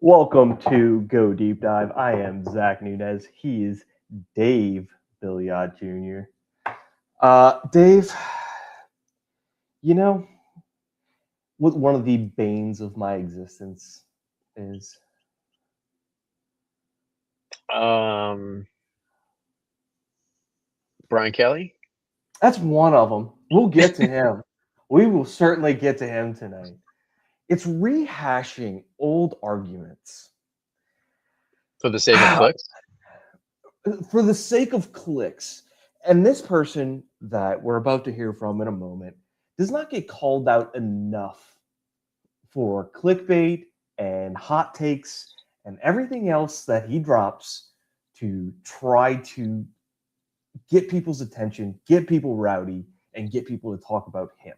Welcome to Go Deep Dive. I am Zach Nunez. He is Dave Billiard Jr. Dave, you know what one of the banes of my existence is? Brian Kelly. That's one of them. We'll get to him. We will certainly get to him tonight. It's rehashing old arguments. For the sake of clicks? For the sake of clicks. And this person that we're about to hear from in a moment does not get called out enough for clickbait and hot takes and everything else that he drops to try to get people's attention, get people rowdy, and get people to talk about him.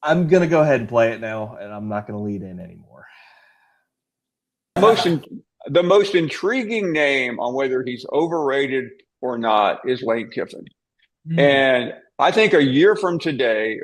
I'm going to go ahead and play it now, and I'm not going to lead in anymore. The most intriguing name on whether he's overrated or not is Lane Kiffin. And I think a year from today,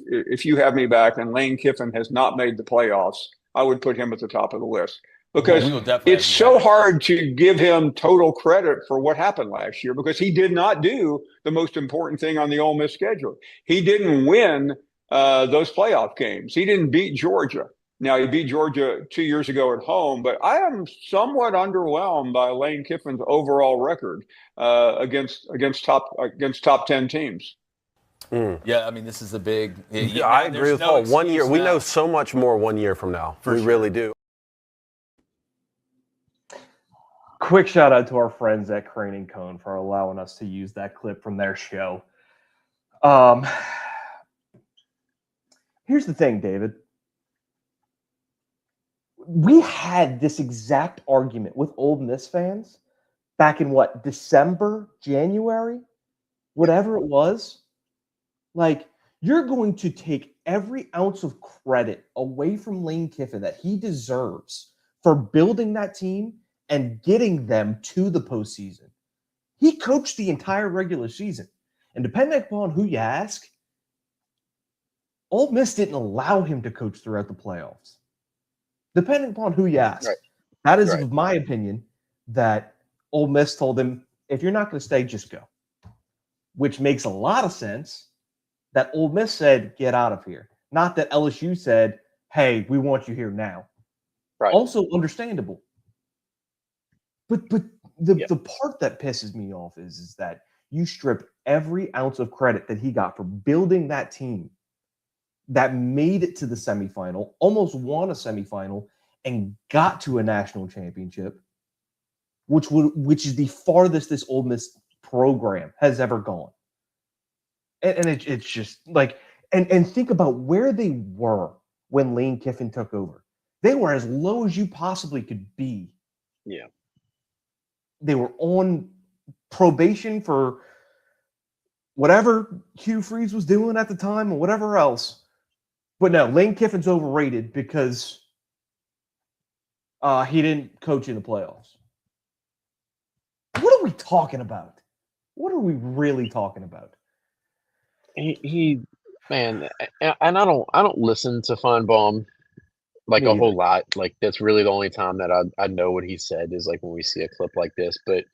if you have me back and Lane Kiffin has not made the playoffs, I would put him at the top of the list. Because it's so hard to give him total credit for what happened last year because he did not do the most important thing on the Ole Miss schedule. He didn't win those playoff games. He didn't beat Georgia. Now, he beat Georgia 2 years ago at home, but I am somewhat underwhelmed by Lane Kiffin's overall record against top 10 teams. Yeah, I mean, this is a big. I agree with Paul. 1 year, we know so much more 1 year from now. We really do. Quick shout out to our friends at Crane and Cone for allowing us to use that clip from their show. Here's the thing, David. We had this exact argument with Ole Miss fans back in December, January, whatever it was. Like, you're going to take every ounce of credit away from Lane Kiffin that he deserves for building that team and getting them to the postseason. He coached the entire regular season. And depending upon who you ask, Ole Miss didn't allow him to coach throughout the playoffs. Depending upon who you ask. Right. That is, of my opinion, that Ole Miss told him, if you're not going to stay, just go. Which makes a lot of sense that Ole Miss said, get out of here. Not that LSU said, hey, we want you here now. Right. Also understandable. But the part that pisses me off is that you strip every ounce of credit that he got for building that team that made it to the semifinal, almost won a semifinal, and got to a national championship, which is the farthest this Ole Miss program has ever gone. And it's just like, and think about where they were when Lane Kiffin took over. They were as low as you possibly could be. Yeah. They were on probation for whatever Hugh Freeze was doing at the time or whatever else. But no, Lane Kiffin's overrated because he didn't coach in the playoffs. What are we talking about? What are we really talking about? Man, and I don't listen to Finebaum like a whole lot. Like, that's really the only time that I know what he said is like when we see a clip like this. But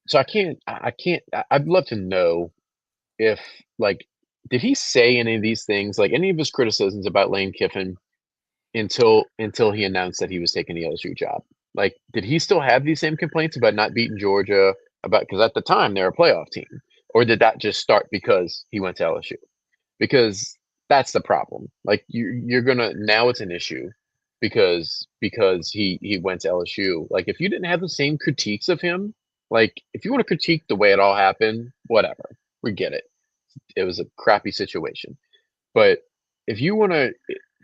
so I'd love to know if, like, did he say any of these things, like any of his criticisms about Lane Kiffin until he announced that he was taking the LSU job? Like, did he still have these same complaints about not beating Georgia, because at the time they're a playoff team? Or did that just start because he went to LSU? Because that's the problem. Like, you're gonna, now it's an issue because he went to LSU. Like, if you didn't have the same critiques of him, like, if you want to critique the way it all happened, whatever, we get it. It was a crappy situation. But if you want to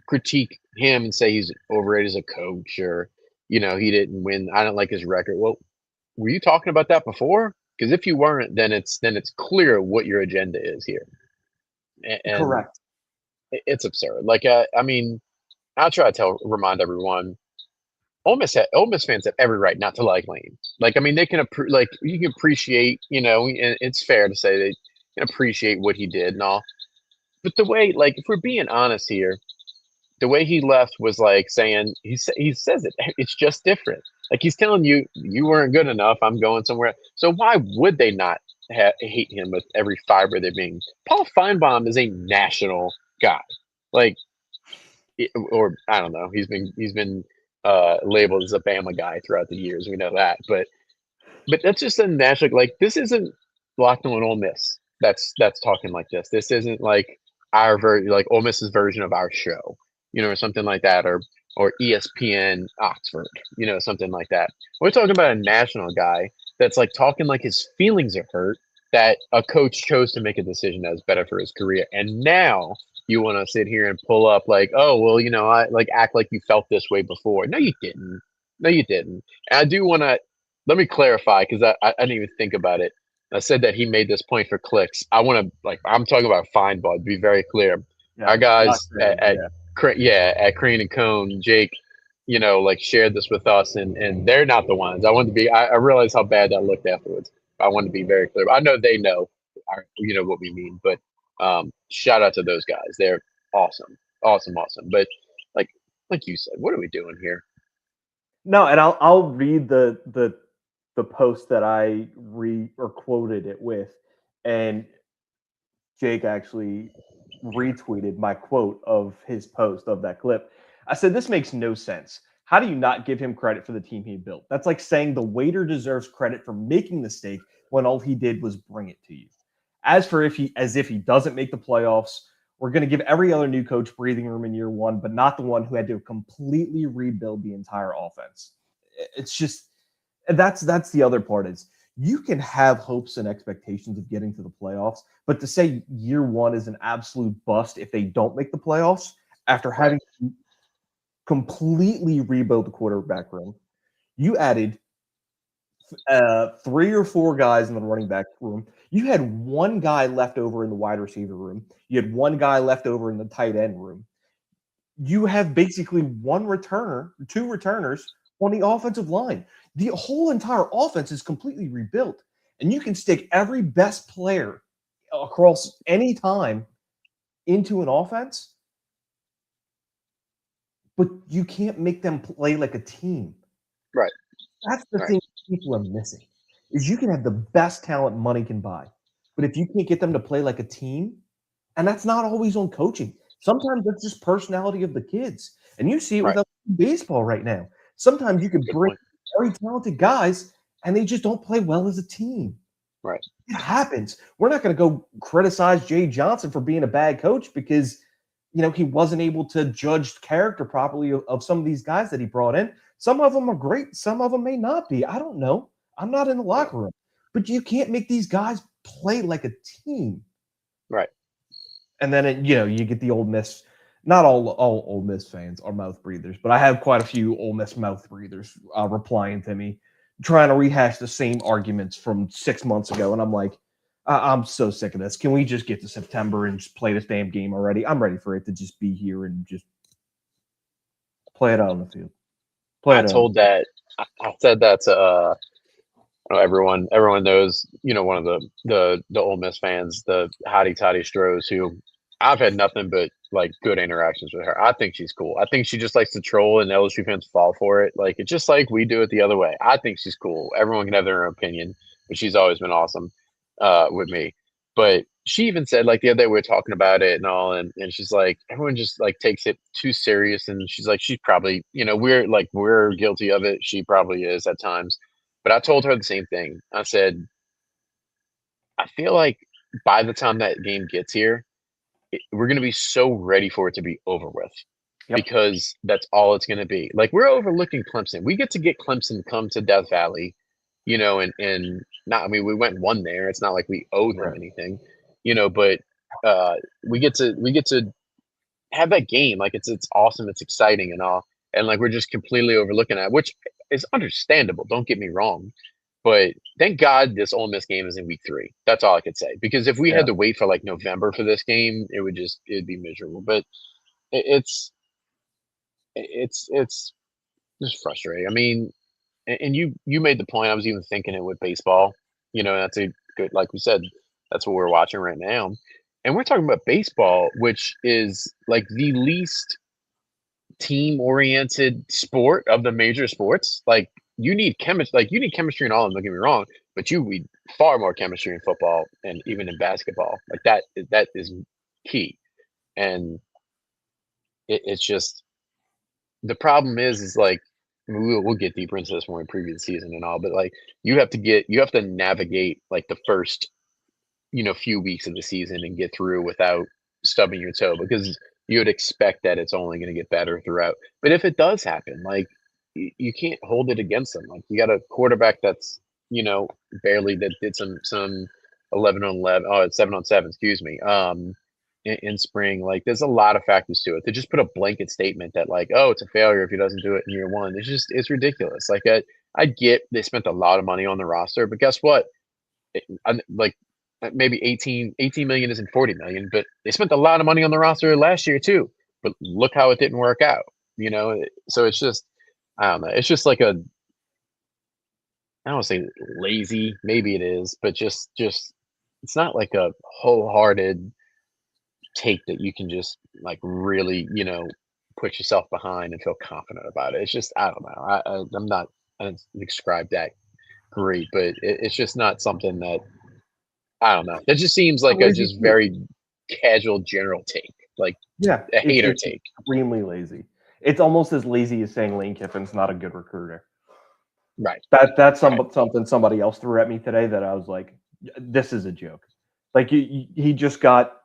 critique him and say he's overrated as a coach, or, he didn't win, I don't like his record. Well, were you talking about that before? Because if you weren't, then it's clear what your agenda is here. And correct. It's absurd. Like, I mean, I'll try to remind everyone, Ole Miss fans have every right not to like Lane. Like, I mean, they can you can appreciate, and it's fair to say they can appreciate what he did and all. But the way, like, if we're being honest here, the way he left was like saying he says it's just different. Like he's telling you weren't good enough. I'm going somewhere. So why would they not hate him with every fiber of their being? Paul Finebaum is a national guy. Like, or I don't know. He's been labeled as a Bama guy throughout the years. We know that, but that's just a national. Like this isn't Locked On Ole Miss. That's talking like this. This isn't like our like Ole Miss's version of our show, or something like that, or ESPN Oxford, something like that. We're talking about a national guy that's like talking like his feelings are hurt that a coach chose to make a decision that was better for his career, and now you want to sit here and pull up like, oh well, I like act like you felt this way before. No, you didn't. No, you didn't. And I do want to let me clarify because I didn't even think about it. I said that he made this point for clicks. I want to I'm talking about Finebaum. To be very clear, our guys at Crane and Cone, Jake, like shared this with us, and they're not the ones. I wanted to be. I realized how bad that looked afterwards. I want to be very clear. I know they know, what we mean. But shout out to those guys. They're awesome. But like you said, what are we doing here? No, and I'll read the post that I quoted it with, and Jake actually retweeted my quote of his post of that clip. I said, "This makes no sense. How do you not give him credit for the team he built? That's like saying the waiter deserves credit for making the steak when all he did was bring it to you. As if he doesn't make the playoffs, we're going to give every other new coach breathing room in year one, but not the one who had to completely rebuild the entire offense." It's just that's the other part is you can have hopes and expectations of getting to the playoffs, but to say year one is an absolute bust if they don't make the playoffs after having completely rebuild the quarterback room, you added 3 or 4 guys in the running back room. You had 1 guy left over in the wide receiver room. You had 1 guy left over in the tight end room. You have basically 1 returner, 2 returners on the offensive line. The whole entire offense is completely rebuilt, and you can stick every best player across any time into an offense, but you can't make them play like a team. Right. That's the thing people are missing, is you can have the best talent money can buy, but if you can't get them to play like a team, and that's not always on coaching. Sometimes that's just personality of the kids, and you see it with baseball right now. Sometimes you can bring very talented guys, and they just don't play well as a team. Right. It happens. We're not going to go criticize Jay Johnson for being a bad coach because, he wasn't able to judge character properly of some of these guys that he brought in. Some of them are great. Some of them may not be. I don't know. I'm not in the locker room. But you can't make these guys play like a team. Right. And then, you get the Ole Miss. Not all Ole Miss fans are mouth breathers, but I have quite a few Ole Miss mouth breathers replying to me, trying to rehash the same arguments from 6 months ago. And I'm like, I'm so sick of this. Can we just get to September and just play this damn game already? I'm ready for it to just be here and just play it out on the field. I said that to everyone knows, one of the Ole Miss fans, the Hottie Toddy Strohs, who I've had nothing but like good interactions with her. I think she's cool. I think she just likes to troll and LSU fans fall for it. Like it's just like we do it the other way. I think she's cool. Everyone can have their own opinion, but she's always been awesome with me. But she even said like the other day we were talking about it and all, and she's like, everyone just like takes it too serious, and she's like, she's probably, we're guilty of it. She probably is at times. But I told her the same thing. I said, I feel like by the time that game gets here, we're going to be so ready for it to be over with because that's all it's going to be. Like we're overlooking Clemson. We get Clemson come to Death Valley, and not, I mean, we went and won there. It's not like we owe them anything, but we get to have that game. Like it's awesome. It's exciting and all. And like, we're just completely overlooking that, which is understandable. Don't get me wrong. But thank God this Ole Miss game is in week 3. That's all I could say. Because if we had to wait for like November for this game, it'd be miserable. But it's just frustrating. I mean, and you made the point. I was even thinking it with baseball. That's a good, like we said, that's what we're watching right now. And we're talking about baseball, which is like the least team-oriented sport of the major sports, like you need chemistry. Like you need chemistry in all of them. Don't get me wrong, but you need far more chemistry in football and even in basketball. Like that is key. And it's just the problem is like we'll get deeper into this when we preview the season and all, but like you have to navigate like the first few weeks of the season and get through without stubbing your toe, because you would expect that it's only going to get better throughout. But if it does happen, like you can't hold it against them. Like you got a quarterback that's barely that did some 11 on 11, oh 7 on 7, excuse me, in spring. Like there's a lot of factors to it. To just put a blanket statement that like, oh, it's a failure if he doesn't do it in year one, it's ridiculous. Like I get they spent a lot of money on the roster, but guess what? Like maybe 18 million isn't 40 million, but they spent a lot of money on the roster last year too. But look how it didn't work out, So it's just, I don't know. It's just like I don't want to say lazy, maybe it is, but just it's not like a wholehearted take that you can just like really, put yourself behind and feel confident about it. It's just, I don't know. I don't describe that great, but it's just not something that, I don't know. That just seems like a just very casual general take, like a hater take. Extremely lazy. It's almost as lazy as saying Lane Kiffin's not a good recruiter. Right. That's something somebody else threw at me today that I was like, this is a joke. Like he just got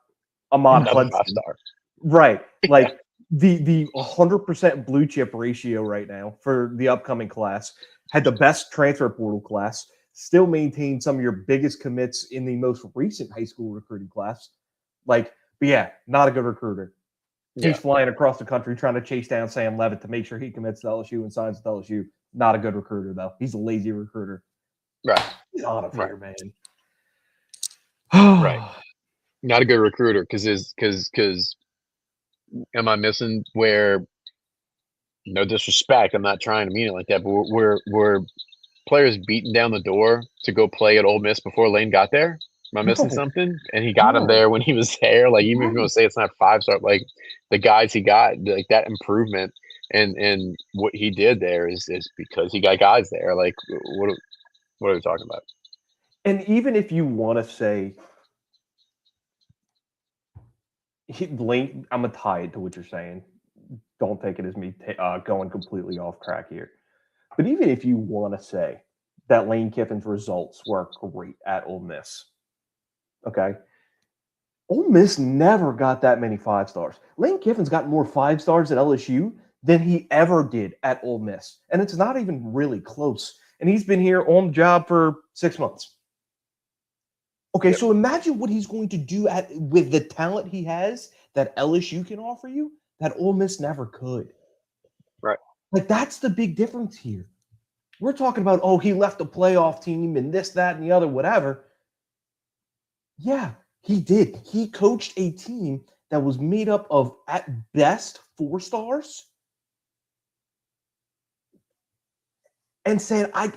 Ahmad Hudson. 5-star. Right. Like the 100% blue chip ratio right now for the upcoming class, had the best transfer portal class, still maintain some of your biggest commits in the most recent high school recruiting class. Like, but yeah, not a good recruiter. He's flying across the country trying to chase down Sam Levitt to make sure he commits to LSU and signs with LSU. Not a good recruiter, though. He's a lazy recruiter. Right. Get out of here, man. Right. Not a good recruiter because am I missing where, no disrespect, I'm not trying to mean it like that, but we're players beating down the door to go play at Ole Miss before Lane got there? Am I missing something? And he got him there when he was there. Like, even if you want to say it's not 5-star, like the guys he got, like that improvement and what he did there is because he got guys there. Like, what are we talking about? And even if you want to say Lane, I'm gonna tie it to what you're saying. Don't take it as me going completely off track here. But even if you want to say that Lane Kiffin's results were great at Ole Miss, okay, Ole Miss never got that many 5-stars. Lane Kiffin's got more 5-stars at LSU than he ever did at Ole Miss, and it's not even really close. And he's been here on the job for 6 months. Okay, so imagine what he's going to do with the talent he has that LSU can offer you that Ole Miss never could. Right. Like, that's the big difference here. We're talking about, oh, he left the playoff team and this, that, and the other, whatever. Yeah, he did. He coached a team that was made up of, at best, 4-stars. And saying, I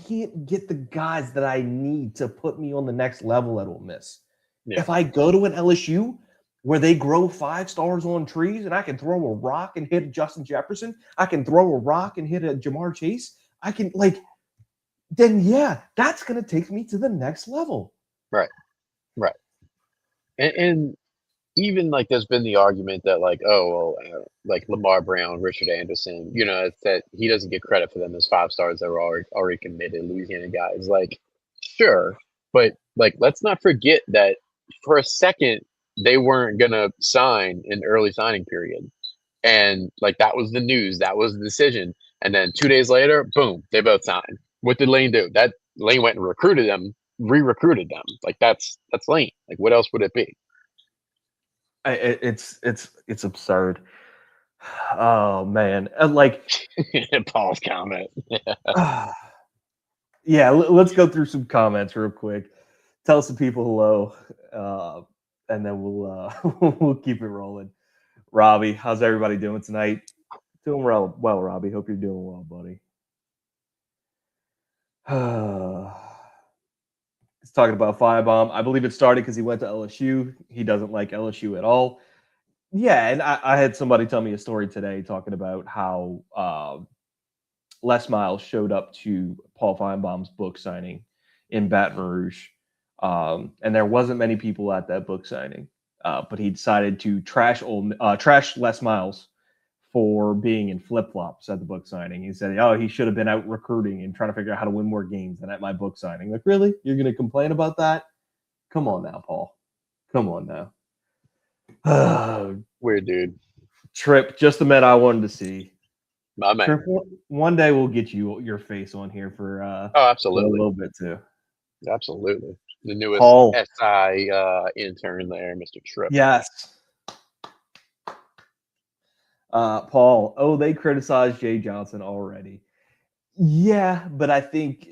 can't get the guys that I need to put me on the next level at Ole Miss. Yeah. If I go to an LSU where they grow 5-stars on trees and I can throw a rock and hit Justin Jefferson, I can throw a rock and hit a Jamar Chase, I can, then yeah, that's going to take me to the next level. Right. Right. And even like there's been the argument that like, oh, well, like Lamar Brown, Richard Anderson, it's that he doesn't get credit for them as 5-stars that were already committed, Louisiana guys. Like, sure, but like let's not forget that for a second they weren't gonna sign in early signing period, and like that was the news, that was the decision, and then 2 days later, boom, they both signed. What did Lane do? That Lane went and recruited them, re-recruited them. Like that's Lane. Like what else would it be? It's absurd. Oh man, like Paul's comment. Yeah, let's go through some comments real quick. Tell some people hello, and then we'll keep it rolling. Robbie, how's everybody doing tonight? Doing well, Robbie. Hope you're doing well, buddy. He's talking about Finebaum. I believe it started because he went to LSU. He doesn't like LSU at all. Yeah, and I had somebody tell me a story today talking about how Les Miles showed up to Paul Finebaum's book signing in Baton Rouge, and there wasn't many people at that book signing, but he decided to trash Les Miles for being in flip-flops at the book signing. He said, he should have been out recruiting and trying to figure out how to win more games than at my book signing. Like, really? You're going to complain about that? Come on now, Paul. Come on now. Weird dude. Trip, just the man I wanted to see. My man. Trip, one day we'll get your face on here for absolutely. for a little bit too. Absolutely. The newest Paul. SI intern there, Mr. Tripp. Yes. Paul, they criticized Jay Johnson already. Yeah, but I think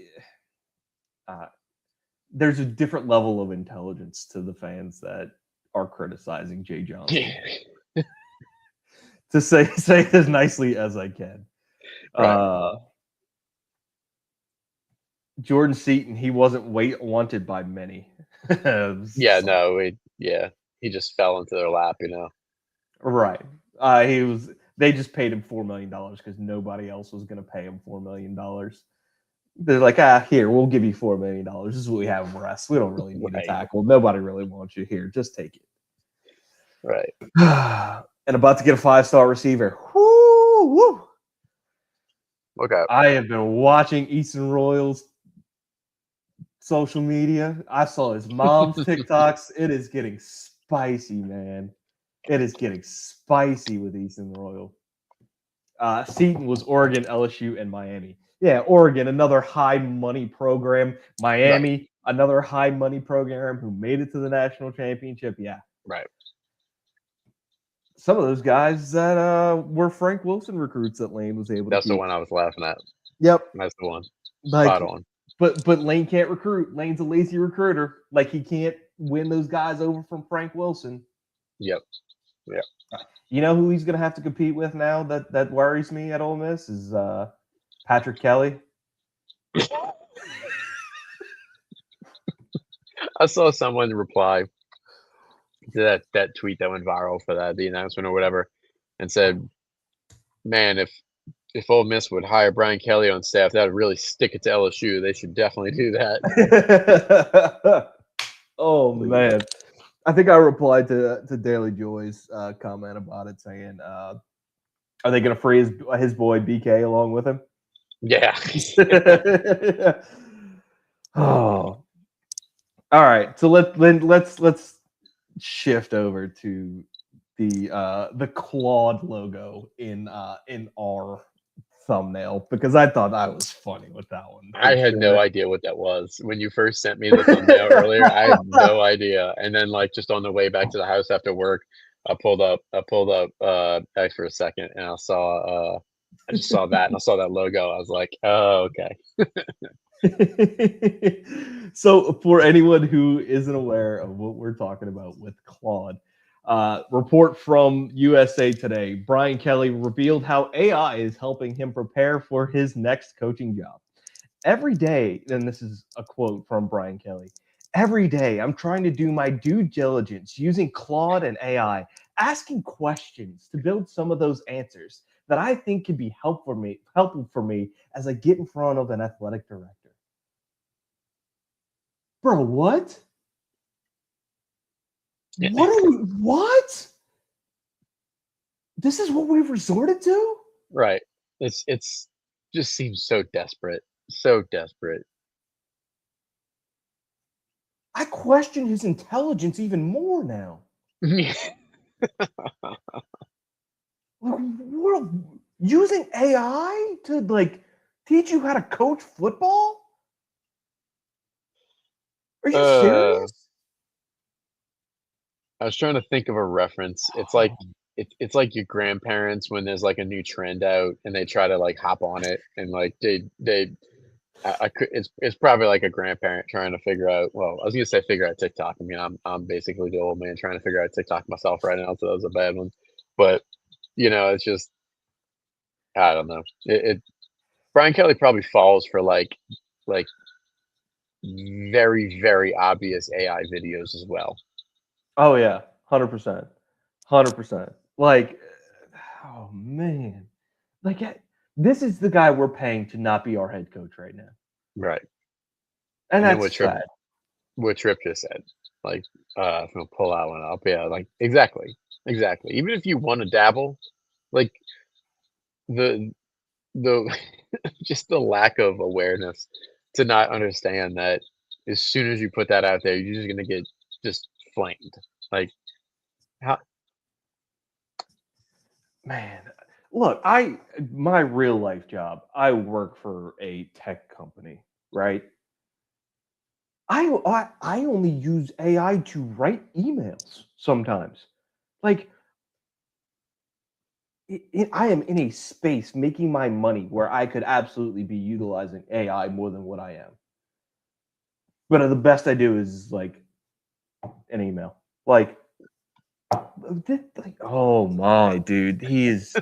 there's a different level of intelligence to the fans that are criticizing Jay Johnson. To say it as nicely as I can. Right. Jordan Seaton, he wasn't wanted by many. He just fell into their lap, Right. They just paid him $4 million because nobody else was going to pay him $4 million. They're like, here, we'll give you $4 million. This is what we have in rest. We don't really need a tackle. Nobody really wants you here. Just take it. Right. And about to get a 5-star receiver. Woo! Okay. I have been watching Easton Royal's social media. I saw his mom's TikToks. It is getting spicy, man. It is getting spicy with Easton Royal. Seaton was Oregon, LSU, and Miami. Yeah, Oregon, another high-money program. Miami, another high-money program who made it to the national championship. Yeah. Right. Some of those guys that were Frank Wilson recruits that Lane was able to That's the one I was laughing at. Yep. That's the one. Spot on. But Lane can't recruit. Lane's a lazy recruiter. Like, he can't win those guys over from Frank Wilson. Yep. You know who he's going to have to compete with now that worries me at Ole Miss is Patrick Kelly. I saw someone reply to that tweet that went viral for the announcement or whatever, and said, "Man, if Ole Miss would hire Brian Kelly on staff, that would really stick it to LSU. They should definitely do that." Oh man, I think I replied to Daily Joy's comment about it, saying, "Are they going to free his boy BK along with him?" Yeah. Oh, all right. So let's shift over to the Claude logo in our thumbnail, because I thought I was funny with that one. I had no idea what that was when you first sent me the thumbnail earlier. I had no idea, and then just on the way back to the house after work, I pulled up X for a second, and I just saw that, and I saw that logo. I was like, oh, okay. So for anyone who isn't aware of what we're talking about with Claude, report from USA Today, Brian Kelly revealed how AI is helping him prepare for his next coaching job. Every day, and this is a quote from Brian Kelly, every day I'm trying to do my due diligence using Claude and AI, asking questions to build some of those answers that I think can be helpful for me as I get in front of an athletic director. Bro, what? Yeah. What? This is what we've resorted to? Right. It's just seems so desperate. So desperate. I question his intelligence even more now. We're using AI to teach you how to coach football? Are you serious? I was trying to think of a reference. It's like it's like your grandparents when there's a new trend out and they try to hop on it, and it's probably like a grandparent trying to figure out. Well, I was gonna say figure out TikTok. I mean, I'm basically the old man trying to figure out TikTok myself right now, so that was a bad one. But it's just, I don't know. Brian Kelly probably falls for very, very obvious AI videos as well. Oh yeah, 100%. 100%. Like, oh man, like this is the guy we're paying to not be our head coach right now. Right. And that's sad. What Tripp just said, like, I'm gonna pull that one up. Yeah, like exactly. Even if you want to dabble, like the just the lack of awareness to not understand that as soon as you put that out there, you're just gonna get just flamed. Like, how? Man, look, my real life job, I work for a tech company, right? I only use AI to write emails sometimes. Like, I am in a space making my money where I could absolutely be utilizing AI more than what I am. But the best I do is like an email. Like, oh my dude, he is.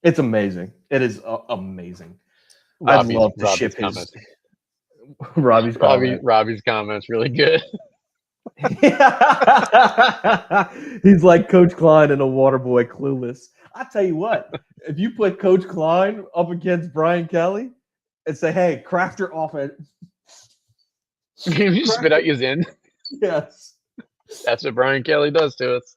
It's amazing. It is amazing. I'd love to ship his Robbie's comments really good. He's like Coach Klein in A Waterboy Clueless. I tell you what, if you put Coach Klein up against Brian Kelly and say, "Hey, craft your offense," you spit out your Zen. Yes, that's what Brian Kelly does to us.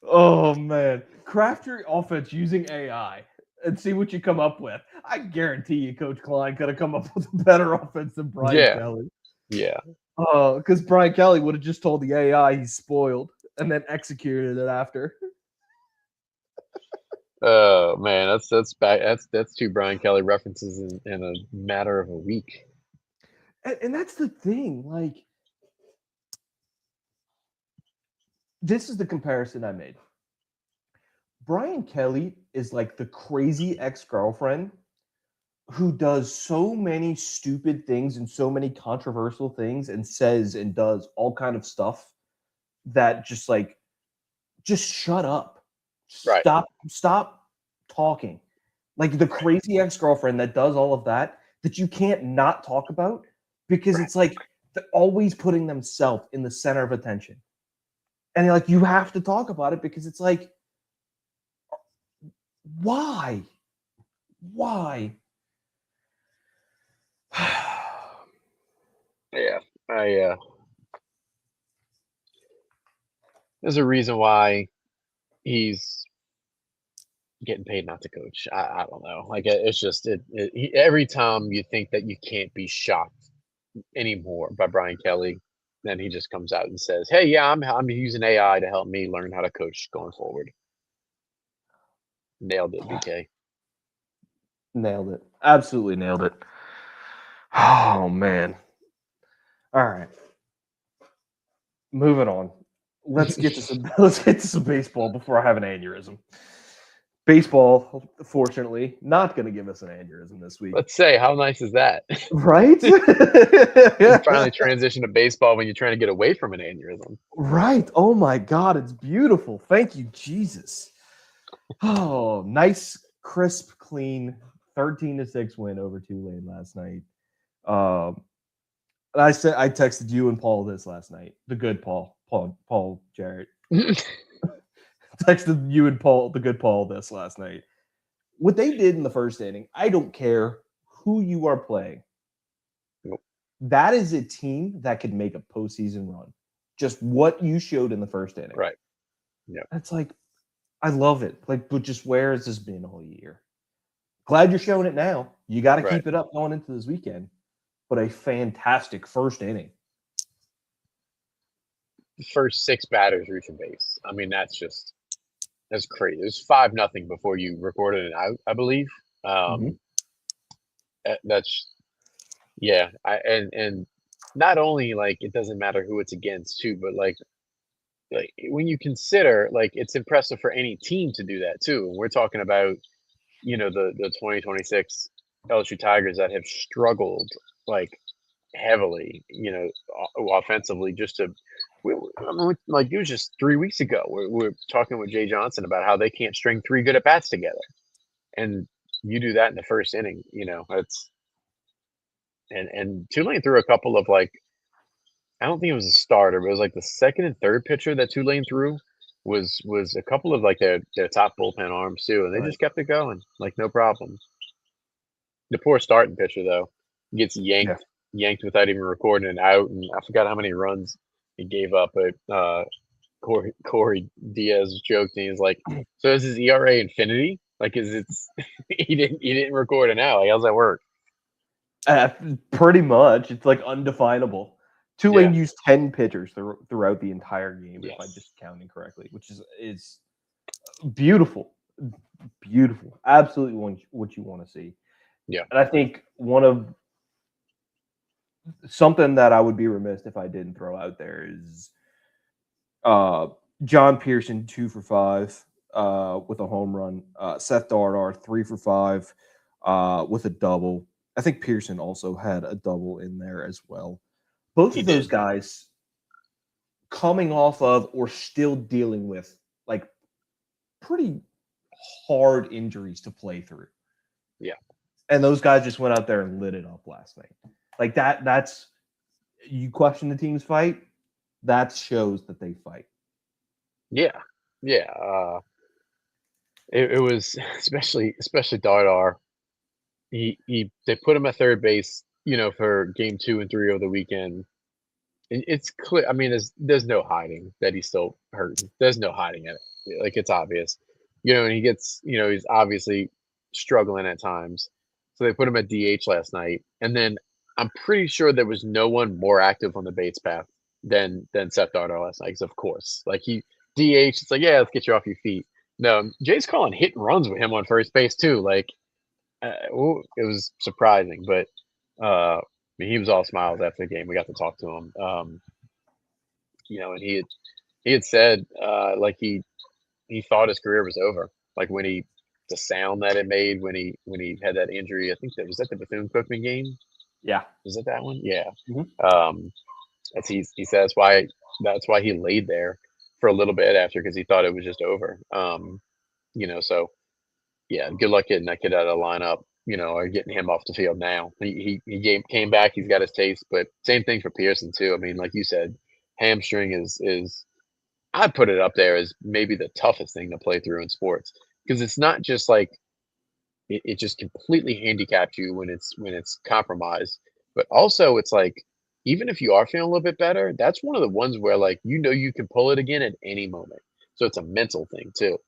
Oh man, craft your offense using AI and see what you come up with. I guarantee you, Coach Klein could have come up with a better offense than Brian Kelly. Yeah. Because Brian Kelly would have just told the AI he's spoiled and then executed it after. Oh man, that's two Brian Kelly references in a matter of a week. And that's the thing, like, this is the comparison I made. Brian Kelly is like the crazy ex-girlfriend who does so many stupid things and so many controversial things and says and does all kind of stuff that just shut up. Right. Stop talking. Like the crazy ex-girlfriend that does all of that you can't not talk about because it's like they're always putting themselves in the center of attention. And like you have to talk about it because it's like, why? Yeah, there's a reason why he's getting paid not to coach. I don't know. Like it's just every time you think that you can't be shocked anymore by Brian Kelly, then he just comes out and says, "Hey, yeah, I'm using AI to help me learn how to coach going forward." Nailed it, BK. Nailed it. Absolutely nailed it. Oh man. All right. Moving on. Let's get to some baseball before I have an aneurysm. Baseball, fortunately, not going to give us an aneurysm this week. Let's say, how nice is that? Right? You finally transition to baseball when you're trying to get away from an aneurysm. Right. Oh my God, it's beautiful. Thank you, Jesus. Oh, nice, crisp, clean 13-6 win over Tulane last night. And I texted you and Paul this last night. The good Paul Jarrett. Texted you and Paul, the good Paul, this last night. What they did in the first inning, I don't care who you are playing. Nope. That is a team that could make a postseason run. Just what you showed in the first inning. Right. Yeah. That's like, I love it. Like, but just where has this been all year? Glad you're showing it now. You got to keep it up going into this weekend. But a fantastic first inning. The first 6 batters reaching base. I mean, that's crazy. It was 5-0 before you recorded it out, I believe. That's and not only like it doesn't matter who it's against too, but like when you consider like it's impressive for any team to do that too. And we're talking about the 2026 LSU Tigers that have struggled like heavily, offensively. Just to, like it was just 3 weeks ago. We're talking with Jay Johnson about how they can't string 3 good at bats together, and you do that in the first inning. It's and Tulane threw a couple of like I don't think it was a starter, but it was like the second and third pitcher that Tulane threw was a couple of like their top bullpen arms too, and they just kept it going like no problem. The poor starting pitcher though gets yanked without even recording an out, and I forgot how many runs he gave up, but Corey Diaz joked and he's like, "So is his ERA infinity? Like, is it's he didn't record an out? Like, how's that work?" Pretty much, it's like undefinable. Tulane used 10 pitchers throughout the entire game, if I'm just counting correctly, which is beautiful, beautiful, absolutely what you want to see. Yeah, and I think something that I would be remiss if I didn't throw out there is John Pearson 2 for 5 with a home run. Seth Dardar 3 for 5 with a double. I think Pearson also had a double in there as well. Both of those guys coming off of or still dealing with like pretty hard injuries to play through. Yeah. And those guys just went out there and lit it up last night. Like that's you question the team's fight, that shows that they fight. Yeah. Yeah. It was especially Dardar. They put him at third base, for game 2 and 3 over the weekend. And it's clear. I mean, there's no hiding that he's still hurt. There's no hiding it. Like, it's obvious, and he gets, he's obviously struggling at times. So they put him at DH last night. And then I'm pretty sure there was no one more active on the base path than Seth Dardar last night. Because of course, like he DH, it's like, yeah, let's get you off your feet. No, Jay's calling hit and runs with him on first base too. Like, it was surprising, but he was all smiles after the game. We got to talk to him, and he had said like he thought his career was over. Like when the sound that it made when he had that injury. I think that was at the Bethune-Cookman game. Yeah, was it that one? Yeah. Mm-hmm. He said that's why he laid there for a little bit after, because he thought it was just over. So. Yeah, good luck getting that kid out of the lineup, or getting him off the field now. He came back. He's got his taste, but same thing for Pearson too. I mean, like you said, hamstring is I'd put it up there as maybe the toughest thing to play through in sports, because it's not just like it just completely handicaps you when it's compromised, but also it's like even if you are feeling a little bit better, that's one of the ones where like you can pull it again at any moment. So it's a mental thing too.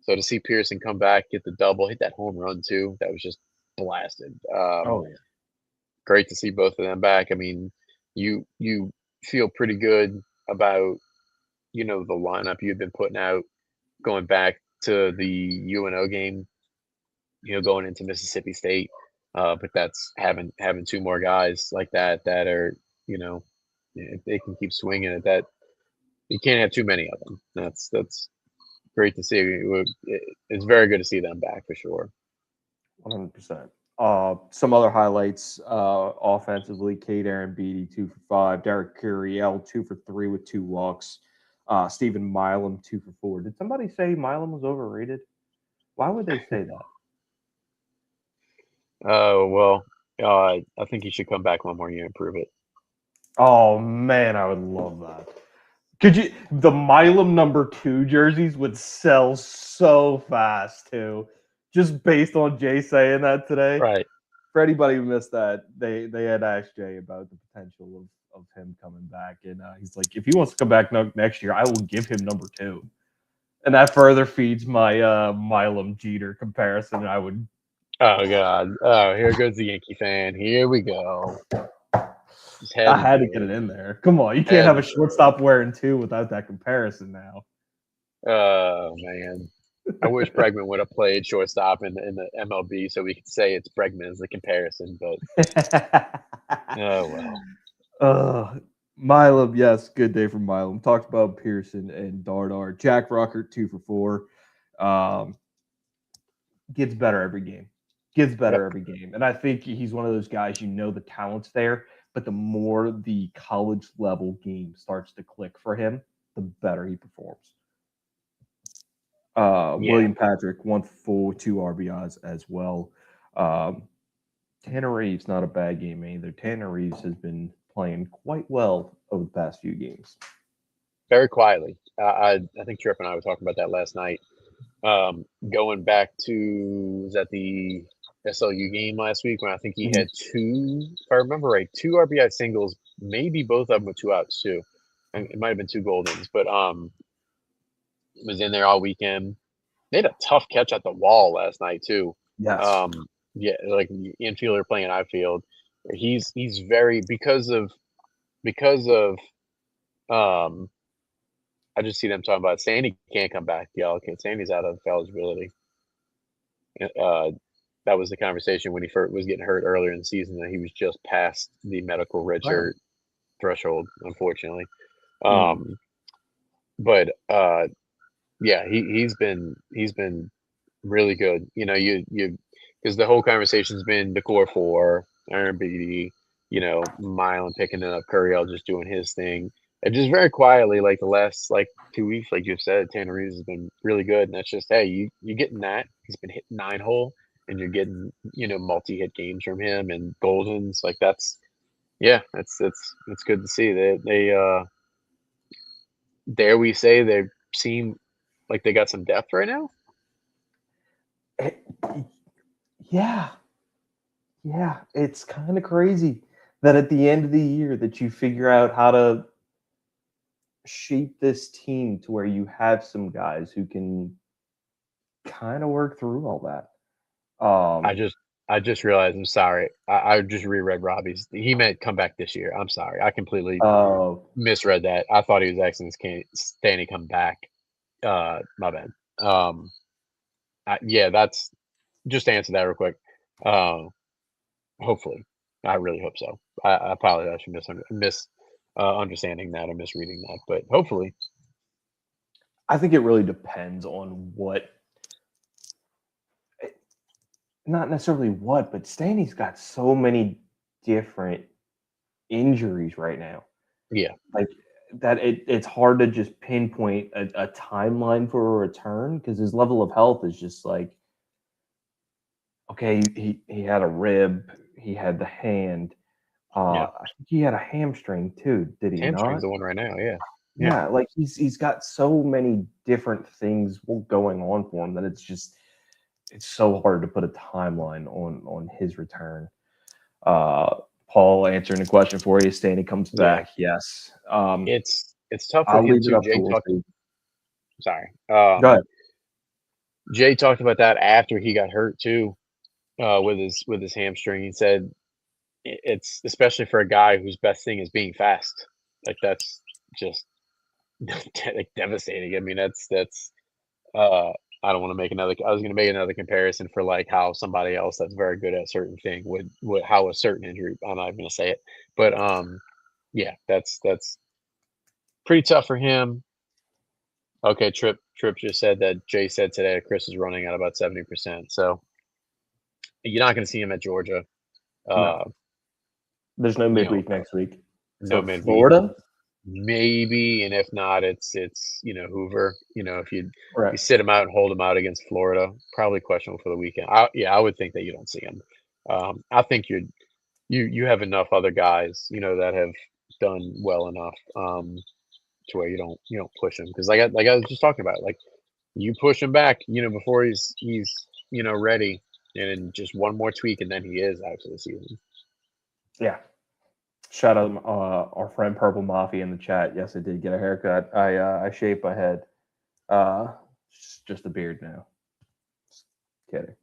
So to see Pearson come back, get the double, hit that home run too, that was just blasted. Great to see both of them back. I mean, you feel pretty good about the lineup you've been putting out going back to the UNO game, going into Mississippi State. But that's having 2 more guys like that are, if they can keep swinging at that, you can't have too many of them. That's great to see. It's very good to see them back for sure. 100%. Some other highlights offensively: Cade Aaron Beatty 2 for 5, Derek Curiel 2 for 3 with 2 walks, Stephen Milam 2 for 4. Did somebody say Milam was overrated? Why would they say that? I think he should come back one more year and prove it. Oh man, I would love that. The Milam number 2 jerseys would sell so fast too, just based on Jay saying that today. Right. For anybody who missed that, they had asked Jay about the potential of him coming back, and he's like, if he wants to come back next year, I will give him number 2, and that further feeds my Milam Jeter comparison. I would. Oh God! Oh, here goes the Yankee fan. Here we go. I had to get it in there. Come on, you can't have a shortstop wearing 2 without that comparison now. Oh man, I wish Bregman would have played shortstop in the MLB so we could say it's Bregman as the comparison. But oh well. Milam, yes, good day for Milam. Talked about Pearson and Dardar. Jack Ruckert 2 for 4. Gets better every game. Every game. And I think he's one of those guys, the talent's there, but the more the college level game starts to click for him, the better he performs. William Patrick 1 for 4 with 2 RBIs as well. Tanner Reeves, not a bad game either. Tanner Reeves has been playing quite well over the past few games. Very quietly. I think Tripp and I were talking about that last night. Going back to, was that the SLU game last week when I think he had two, if I remember right, 2 RBI singles, maybe both of them with 2 outs too. And it might have been 2 Goldens, but was in there all weekend. They had a tough catch at the wall last night too. Yes. Yeah, like infielder playing outfield. He's very because of I just see them talking about Sandy can't come back. Yeah, okay, Sandy's out of eligibility. That was the conversation when he first was getting hurt earlier in the season, that he was just past the medical redshirt threshold, unfortunately. But yeah, he's been really good. You know, you because the whole conversation's been the core 4, Aaron Beatty, you know, Milan picking it up, Curiel just doing his thing. And just very quietly, like the last 2 weeks, like you've said, Tanner Reeves has been really good. And that's just, hey, you're getting that. He's been hitting 9-hole, and you're getting, you know, multi-hit games from him and Goldens. Like that's good to see. They dare we say they seem like they got some depth right now? Yeah, it's kind of crazy that at the end of the year that you figure out how to shape this team to where you have some guys who can kind of work through all that. I just realized, I'm sorry. I just reread Robbie's. He meant come back this year. I'm sorry. I completely misread that. I thought he was asking Stanley come back. My bad. Yeah, that's just to answer that real quick. Hopefully, I really hope so. I apologize for understanding that or misreading that, but hopefully. I think it really depends on what, not necessarily what, but Stanley's got so many different injuries right now. Yeah, like that it's hard to just pinpoint a timeline for a return because his level of health is just like, okay, he had a rib, he had the hand. I think he had a hamstring too. Did he hamstring's not? The one right now, yeah. Yeah, like he's got so many different things going on for him that it's so hard to put a timeline on his return. Paul answering the question for you. Stanley comes back. Yes. It's tough I'll with him leave it too. up to Sorry. Go ahead. Jay talked about that after he got hurt too, with his hamstring. He said it's especially for a guy whose best thing is being fast. Like that's just like devastating. I mean, that's I don't want to make another. I was going to make another comparison for like how somebody else that's very good at a certain thing would how a certain injury. I'm not even going to say it, but yeah, that's pretty tough for him. Okay, Tripp just said that Jay said today Chris is running at about 70%. So you're not going to see him at Georgia. No. There's no midweek next week. No For midweek. Florida? Maybe, and if not, it's Hoover. If you Right. sit him out and hold him out against Florida, probably questionable for the weekend. I would think that you don't see him. I think you have enough other guys that have done well enough to where you don't push him, because like I was just talking about, like you push him back before he's ready, and just one more tweak and then he is out for the season. Yeah. Shout out our friend Purple Mafia in the chat. Yes, I did get a haircut. I shaved my head. Just a beard now. Just kidding.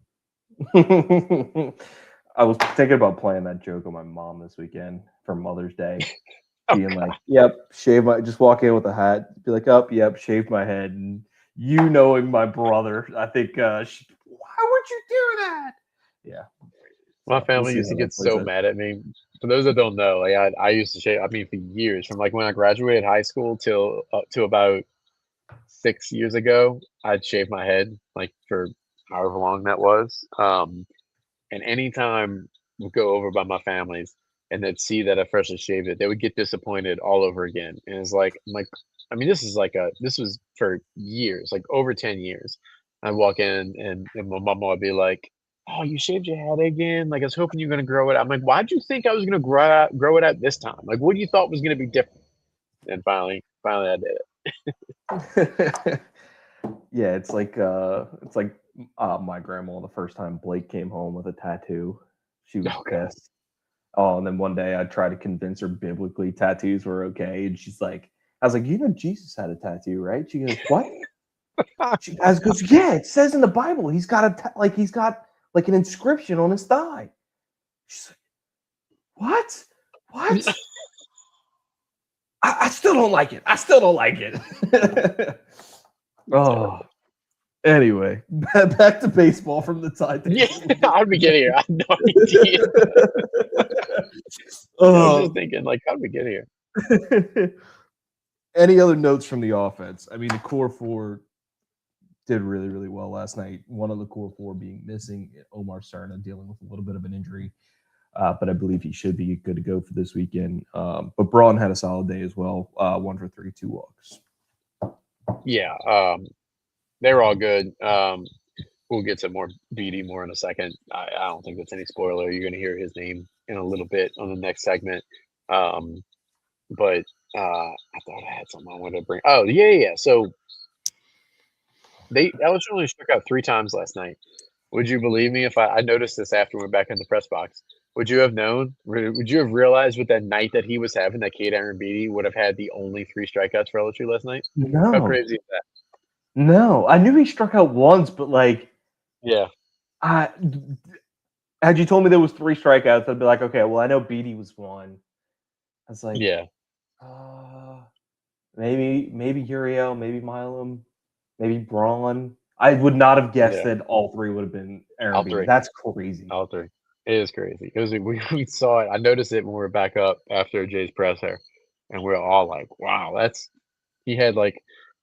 I was thinking about playing that joke on my mom this weekend for Mother's Day. Being like, yep, just walk in with a hat. Be like, yep, shave my head. And knowing my brother, I think, why would you do that? Yeah. My family used to get so mad at me. For those that don't know, like I used to shave. I mean, for years, from like when I graduated high school till to about 6 years ago, I'd shave my head like for however long that was. And anytime would go over by my family's and they'd see that I freshly shaved it, they would get disappointed all over again. And it's like, I mean, this was for years, like over 10 years. I'd walk in and my mom would be like, oh, you shaved your head again? Like, I was hoping you were going to grow it out. I'm like, why'd you think I was going to grow it out this time? Like, what do you thought was going to be different? And finally I did it. Yeah, it's like my grandma the first time Blake came home with a tattoo. She was pissed. Oh, and then one day I tried to convince her biblically tattoos were okay. And she's like, I was like, you know, Jesus had a tattoo, right? She goes, what? She goes, yeah, it says in the Bible he's got an inscription on his thigh. She's like, what? I still don't like it. Oh, anyway, back to baseball from the Tide. Yeah, how'd we get here? I have no idea. I was just thinking, like, how'd we get here? Any other notes from the offense? I mean, the core four did really, really well last night. One of the core four being missing, Omar Cerna, dealing with a little bit of an injury, but I believe he should be good to go for this weekend. But Braun had a solid day as well. 1 for 3, 2 walks. Yeah, they were all good. We'll get to more Beatty more in a second. I don't think that's any spoiler. You're going to hear his name in a little bit on the next segment. But I thought I had something I wanted to bring. Oh, yeah. So LSU only struck out 3 times last night. Would you believe me if I noticed this after we went back in the press box? Would you have known? Would you have realized with that night that he was having that Cade Aaron Beatty would have had the only 3 strikeouts for LSU last night? No. How crazy is that? No. I knew he struck out once, but yeah. Had you told me there was 3 strikeouts, I'd be like, okay, well, I know Beatty was 1. I was like, yeah. Maybe Uriel, maybe Milam, maybe Braun. I would not have guessed that all 3 would have been Aaron Beatty. That's crazy. All 3. It is crazy. It was we saw it. I noticed it when we were back up after Jay's presser, and we were all like, "Wow, he had you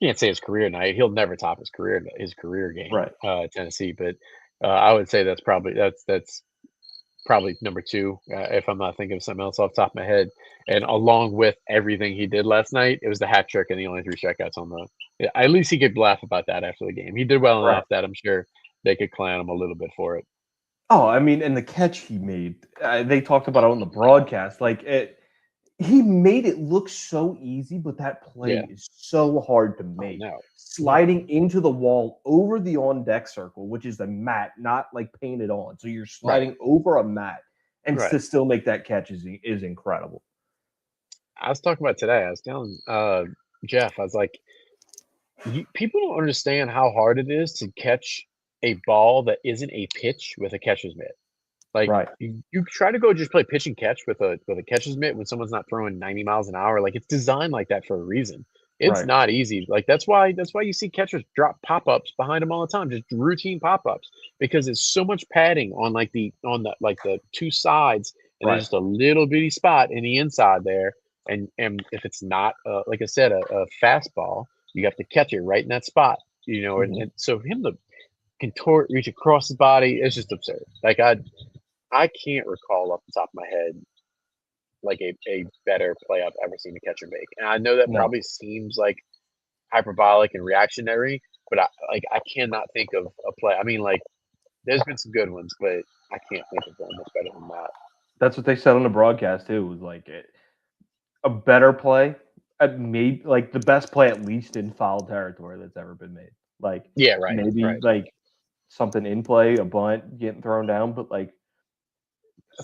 can't say his career night. He'll never top his career game, right? At Tennessee, but I would say that's probably number 2 if I'm not thinking of something else off the top of my head. And along with everything he did last night, it was the hat trick and the only 3 strikeouts on the. Yeah, at least he could laugh about that after the game. He did well enough that I'm sure they could clown him a little bit for it. Oh, I mean, and the catch he made, they talked about it on the broadcast. He made it look so easy, but that play is so hard to make. Sliding into the wall over the on-deck circle, which is a mat, not painted on. So you're sliding over a mat, and to still make that catch is incredible. I was talking about today. I was telling Jeff, I was like, people don't understand how hard it is to catch a ball that isn't a pitch with a catcher's mitt. You try to go just play pitch and catch with a catcher's mitt when someone's not throwing 90 miles an hour. It's designed like that for a reason. It's not easy. That's why you see catchers drop pop-ups behind them all the time, just routine pop-ups, because it's so much padding on the 2 sides, and there's just a little bitty spot in the inside there. And if it's not like I said, a fastball, you have to catch it right in that spot, and so him to contort, reach across his body, it's just absurd. I can't recall off the top of my head a better play I've ever seen a catcher make. And I know that probably seems hyperbolic and reactionary, but I cannot think of a play. I mean, there's been some good ones, but I can't think of one that's better than that. That's what they said on the broadcast too. Was a better play, maybe the best play at least in foul territory that's ever been made. Maybe something in play, a bunt getting thrown down, but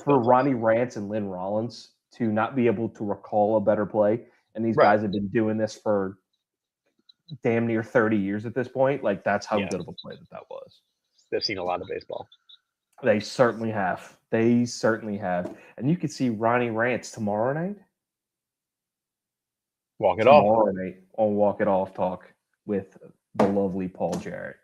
for Ronnie Rance and Lynn Rollins to not be able to recall a better play, and these guys have been doing this for damn near 30 years at this point, that's how good of a play that was. They've seen a lot of baseball. They certainly have. And you could see Ronnie Rance tomorrow night. Tomorrow night on Walk It Off Talk with the lovely Paul Jarrett.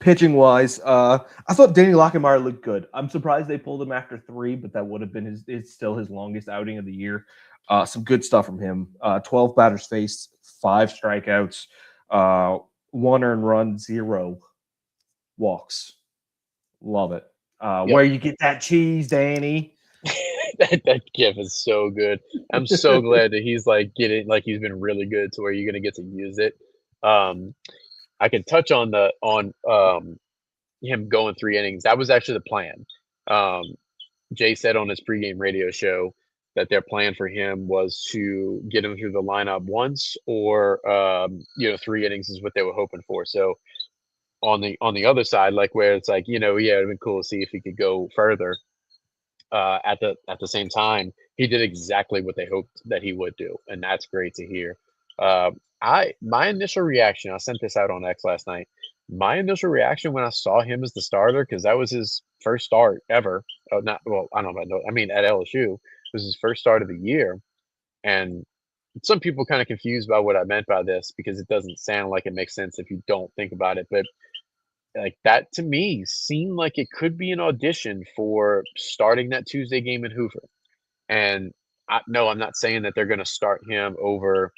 Pitching wise, I thought Danny Lockemeyer looked good. I'm surprised they pulled him after 3, but that would have been it's still his longest outing of the year. Some good stuff from him. 12 batters faced, 5 strikeouts, 1 earned run, 0 walks. Love it. Where you get that cheese, Danny? that gif is so good. I'm so glad that he's getting he's been really good to where you're gonna get to use it. I can touch on him going 3 innings. That was actually the plan. Jay said on his pregame radio show that their plan for him was to get him through the lineup once, or 3 innings is what they were hoping for. So on the other side, like where it's like, it'd been cool to see if he could go further. At the same time, he did exactly what they hoped that he would do, and that's great to hear. My initial reaction, I sent this out on X last night. My initial reaction when I saw him as the starter, because that was his first start ever. I don't know about, I mean, at LSU, it was his first start of the year, and some people kind of confused by what I meant by this because it doesn't sound like it makes sense if you don't think about it, but like that to me seemed like it could be an audition for starting that Tuesday game in Hoover. And no, I'm not saying that they're going to start him over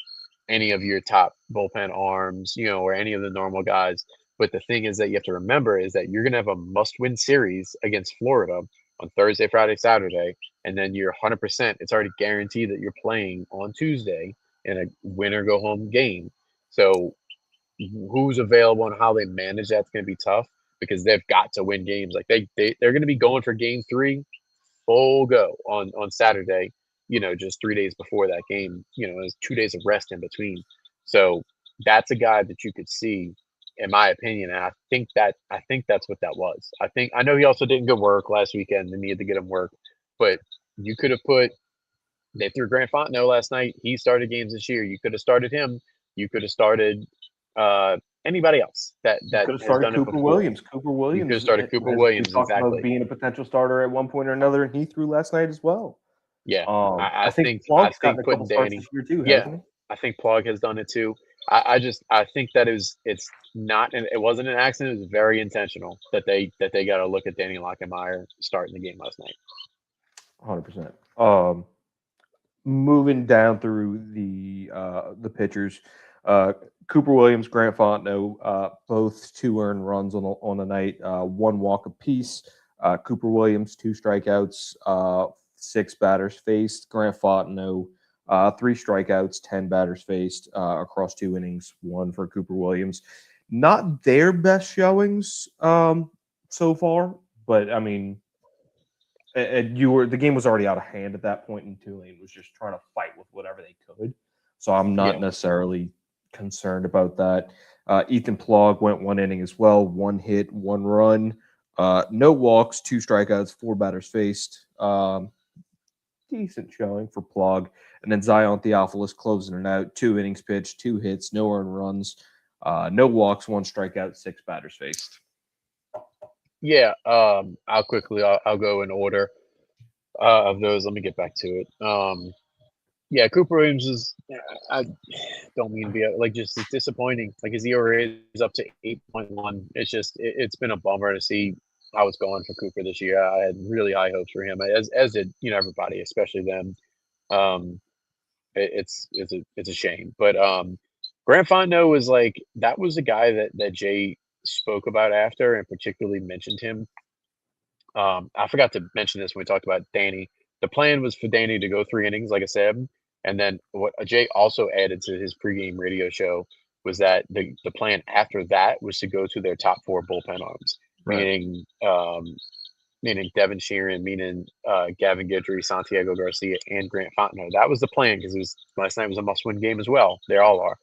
any of your top bullpen arms, or any of the normal guys. But the thing is that you have to remember is that you're going to have a must-win series against Florida on Thursday, Friday, Saturday, and then you're 100%. It's already guaranteed that you're playing on Tuesday in a win-or-go-home game. So who's available and how they manage that's going to be tough because they've got to win games. Like they're going to be going for game 3 full go on Saturday, just 3 days before that game, there's 2 days of rest in between. So that's a guy that you could see, in my opinion. And I think that's what that was. I know he also didn't get work last weekend and needed to get him work, but you could have they threw Grant Fontenot last night. He started games this year. You could have started him. You could have started anybody else that could have started Cooper Williams. Cooper Williams. You could have started Cooper Williams. Exactly. About being a potential starter at one point or another, and he threw last night as well. Yeah, I think Plug's gotten a couple starts Danny this year too, yeah, hasn't he? I think Plug has done it too. I think that it's not, and it wasn't an accident. It was very intentional that they got to look at Danny Lockenmeyer starting the game last night. 100%. Moving down through the pitchers, Cooper Williams, Grant Fontenot, both 2 earned runs on the night, 1 walk apiece. Cooper Williams, 2 strikeouts, 6 batters faced. Grant Fontenot, 3 strikeouts, 10 batters faced across 2 innings, 1 for Cooper Williams. Not their best showings so far, but I mean, the game was already out of hand at that point, and Tulane was just trying to fight with whatever they could. So I'm not necessarily concerned about that. Ethan Plog went 1 inning as well, 1 hit, 1 run, no walks, 2 strikeouts, 4 batters faced. Decent showing for Plog. And then Zion Theophilus closing it out, 2 innings pitched, 2 hits, no earned runs, no walks, 1 strikeout, 6 batters faced. Yeah, I'll go in order of those. Let me get back to it. Yeah, Cooper Williams is. I don't mean to be just it's disappointing. Like his ERA is up to 8.1. It's just it's been a bummer to see how it's going for Cooper this year. I had really high hopes for him, as did everybody, especially them. It's a shame, but Grant Fontenot was that was the guy that Jay spoke about after, and particularly mentioned him. I forgot to mention this when we talked about Danny. The plan was for Danny to go 3 innings, like I said, and then what Jay also added to his pregame radio show was that the plan after that was to go to their top 4 bullpen arms, right. meaning Devin Sheeran, meaning Gavin Guidry, Santiago Garcia, and Grant Fontenot. That was the plan because last night was a must-win game as well. They all are.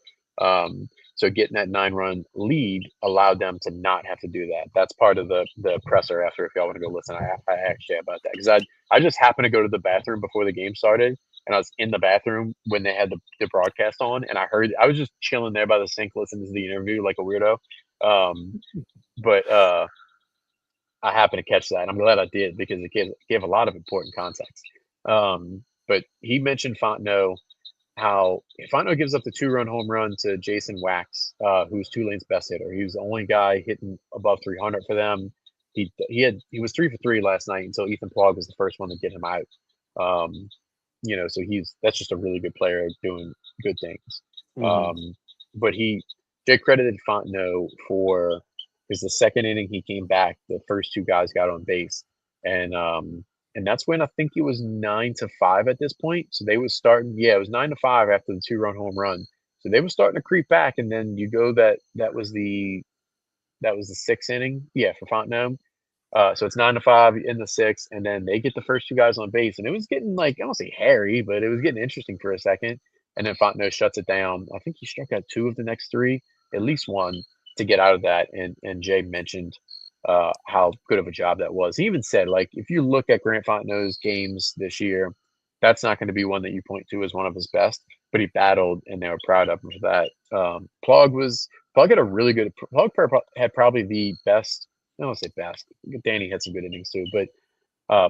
So getting that 9-run lead allowed them to not have to do that. That's part of the presser after. If y'all want to go listen, I actually about that because I just happened to go to the bathroom before the game started, and I was in the bathroom when they had the broadcast on, and I was just chilling there by the sink listening to the interview like a weirdo. But I happened to catch that, and I'm glad I did because it gave a lot of important context. But he mentioned Fontenot. How Fontenot gives up the 2-run home run to Jason Wax, who's Tulane's best hitter. He was the only guy hitting above 300 for them. He was 3 for 3 last night until Ethan Plog was the first one to get him out. So that's just a really good player doing good things. Mm-hmm. But Jay credited Fontenot for because the second inning he came back, the first 2 guys got on base, and that's when I think it was 9-5 at this point. So they was starting. Yeah, it was 9-5 after the 2-run home run. So they were starting to creep back, and then you go that was the 6th inning, for Fontenot. So it's 9-5 in the 6th, and then they get the first 2 guys on base, and it was getting I don't say hairy, but it was getting interesting for a second. And then Fontenot shuts it down. I think he struck out 2 of the next 3, at least 1, to get out of that. And Jay mentioned how good of a job that was. He even said, if you look at Grant Fontenot's games this year, that's not going to be one that you point to as one of his best, but he battled, and they were proud of him for that. Plug had a really good. Plug had probably the best. I don't want to say best. Danny had some good innings too, but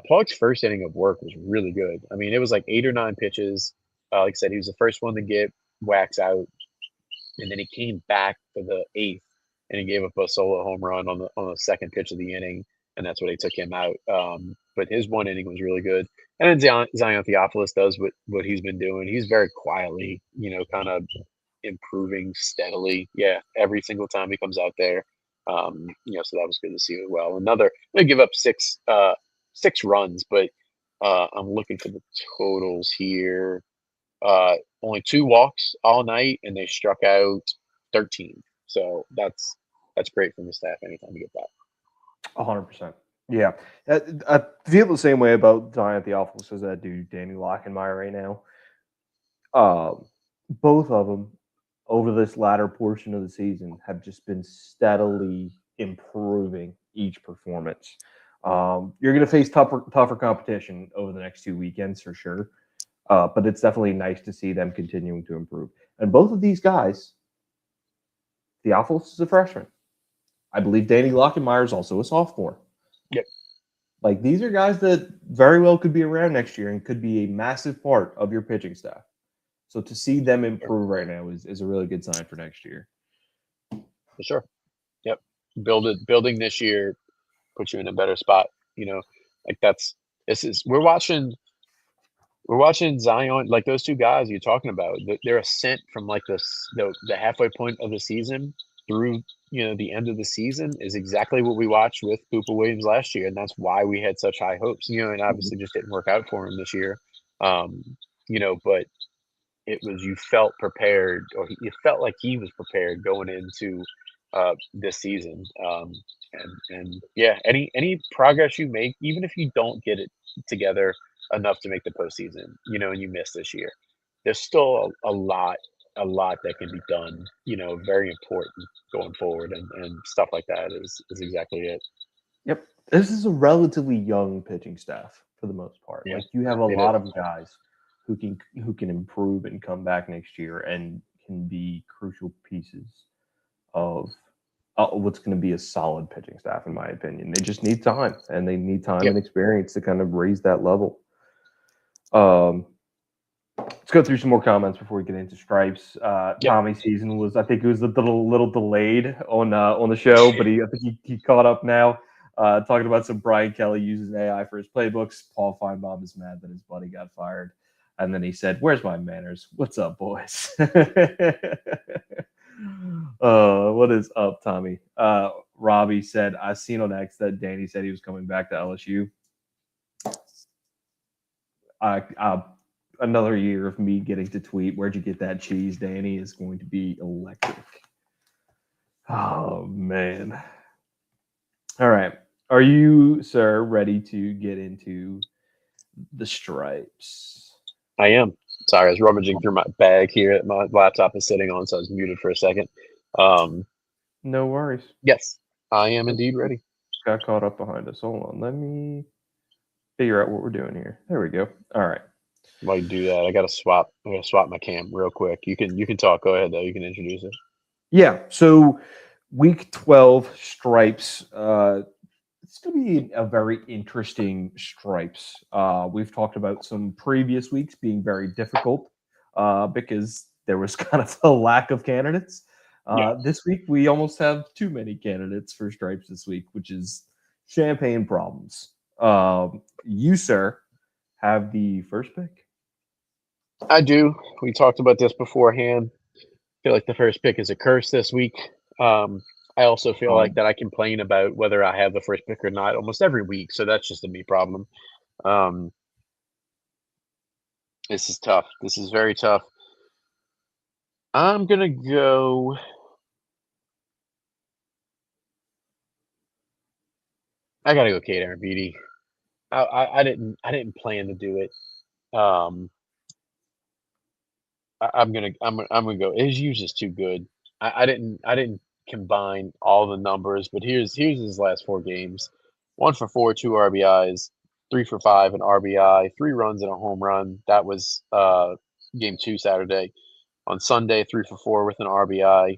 Plug's first inning of work was really good. I mean, it was 8 or 9 pitches. Like I said, he was the first one to get wax out, and then he came back for the 8th, and he gave up a solo home run on the second pitch of the inning, and that's what they took him out. But his one inning was really good. And then Zion Theophilus does what he's been doing. He's very quietly, kind of improving steadily. Yeah, every single time he comes out there. So that was good to see as well. They give up 6 runs, but I'm looking for the totals here. Only 2 walks all night, and they struck out 13. So that's great from the staff anytime you get that. 100%. Yeah. I feel the same way about Zion Theophilus as I do Danny Lockenmeyer right now. Both of them over this latter portion of the season have just been steadily improving each performance. You're going to face tougher competition over the next 2 weekends for sure. But it's definitely nice to see them continuing to improve. And both of these guys, Theophilus is a freshman. I believe Danny Lockenmeyer is also a sophomore. Yep. These are guys that very well could be around next year and could be a massive part of your pitching staff. So to see them improve right now is a really good sign for next year. For sure. Yep. Building this year puts you in a better spot. We're watching Zion, those 2 guys you're talking about. Their ascent from the halfway point of the season through the end of the season is exactly what we watched with Cooper Williams last year, and that's why we had such high hopes. And obviously just didn't work out for him this year. But it was, you felt prepared, or you felt like he was prepared going into this season. Any progress you make, even if you don't get it together enough to make the postseason, and you miss this year, there's still a lot that can be done, very important going forward, and stuff like that is exactly it. Yep. This is a relatively young pitching staff for the most part. Yeah, you have a lot of guys who can improve and come back next year and can be crucial pieces of what's going to be a solid pitching staff, in my opinion. They just need time, and they need time and experience to kind of raise that level. Let's go through some more comments before we get into Stripes. Tommy's season was, I think it was a little delayed on the show, but I think he caught up now. Talking about some Brian Kelly uses AI for his playbooks. Paul Finebaum is mad that his buddy got fired. And then he said, "Where's my manners? What's up, boys?" What is up, Tommy? Robbie said, "I seen on X that Danny said he was coming back to LSU." Another year of me getting to tweet, "Where'd you get that cheese, Danny?" is going to be electric. Oh, man. All right. Are you, sir, ready to get into the Stripes? I am. Sorry, I was rummaging through my bag here that my laptop is sitting on, so I was muted for a second. No worries. Yes, I am indeed ready. Got caught up behind us. Hold on. Let me figure out what we're doing here. There we go. All right. While you do that, I gotta swap my cam real quick. You can talk. Go ahead though. You can introduce it. Yeah. So week 12 Stripes. It's going to be a very interesting Stripes. We've talked about some previous weeks being very difficult because there was kind of a lack of candidates. This week, we almost have too many candidates for Stripes this week, which is champagne problems. You, sir, have the first pick. I do. We talked about this beforehand. I feel like the first pick is a curse this week. I also feel like that I complain about whether I have the first pick or not almost every week, so that's just a me problem. This is tough. This is very tough. I'm gonna go. I gotta go, Kate Aaron Beatty. I didn't plan to do it. I'm gonna go. His use is too good. I didn't combine all the numbers, but here's his last 4 games: 1 for 4, 2 RBIs, 3 for 5, an RBI, 3 runs and a home run. That was game 2 Saturday. On Sunday, 3 for 4 with an RBI,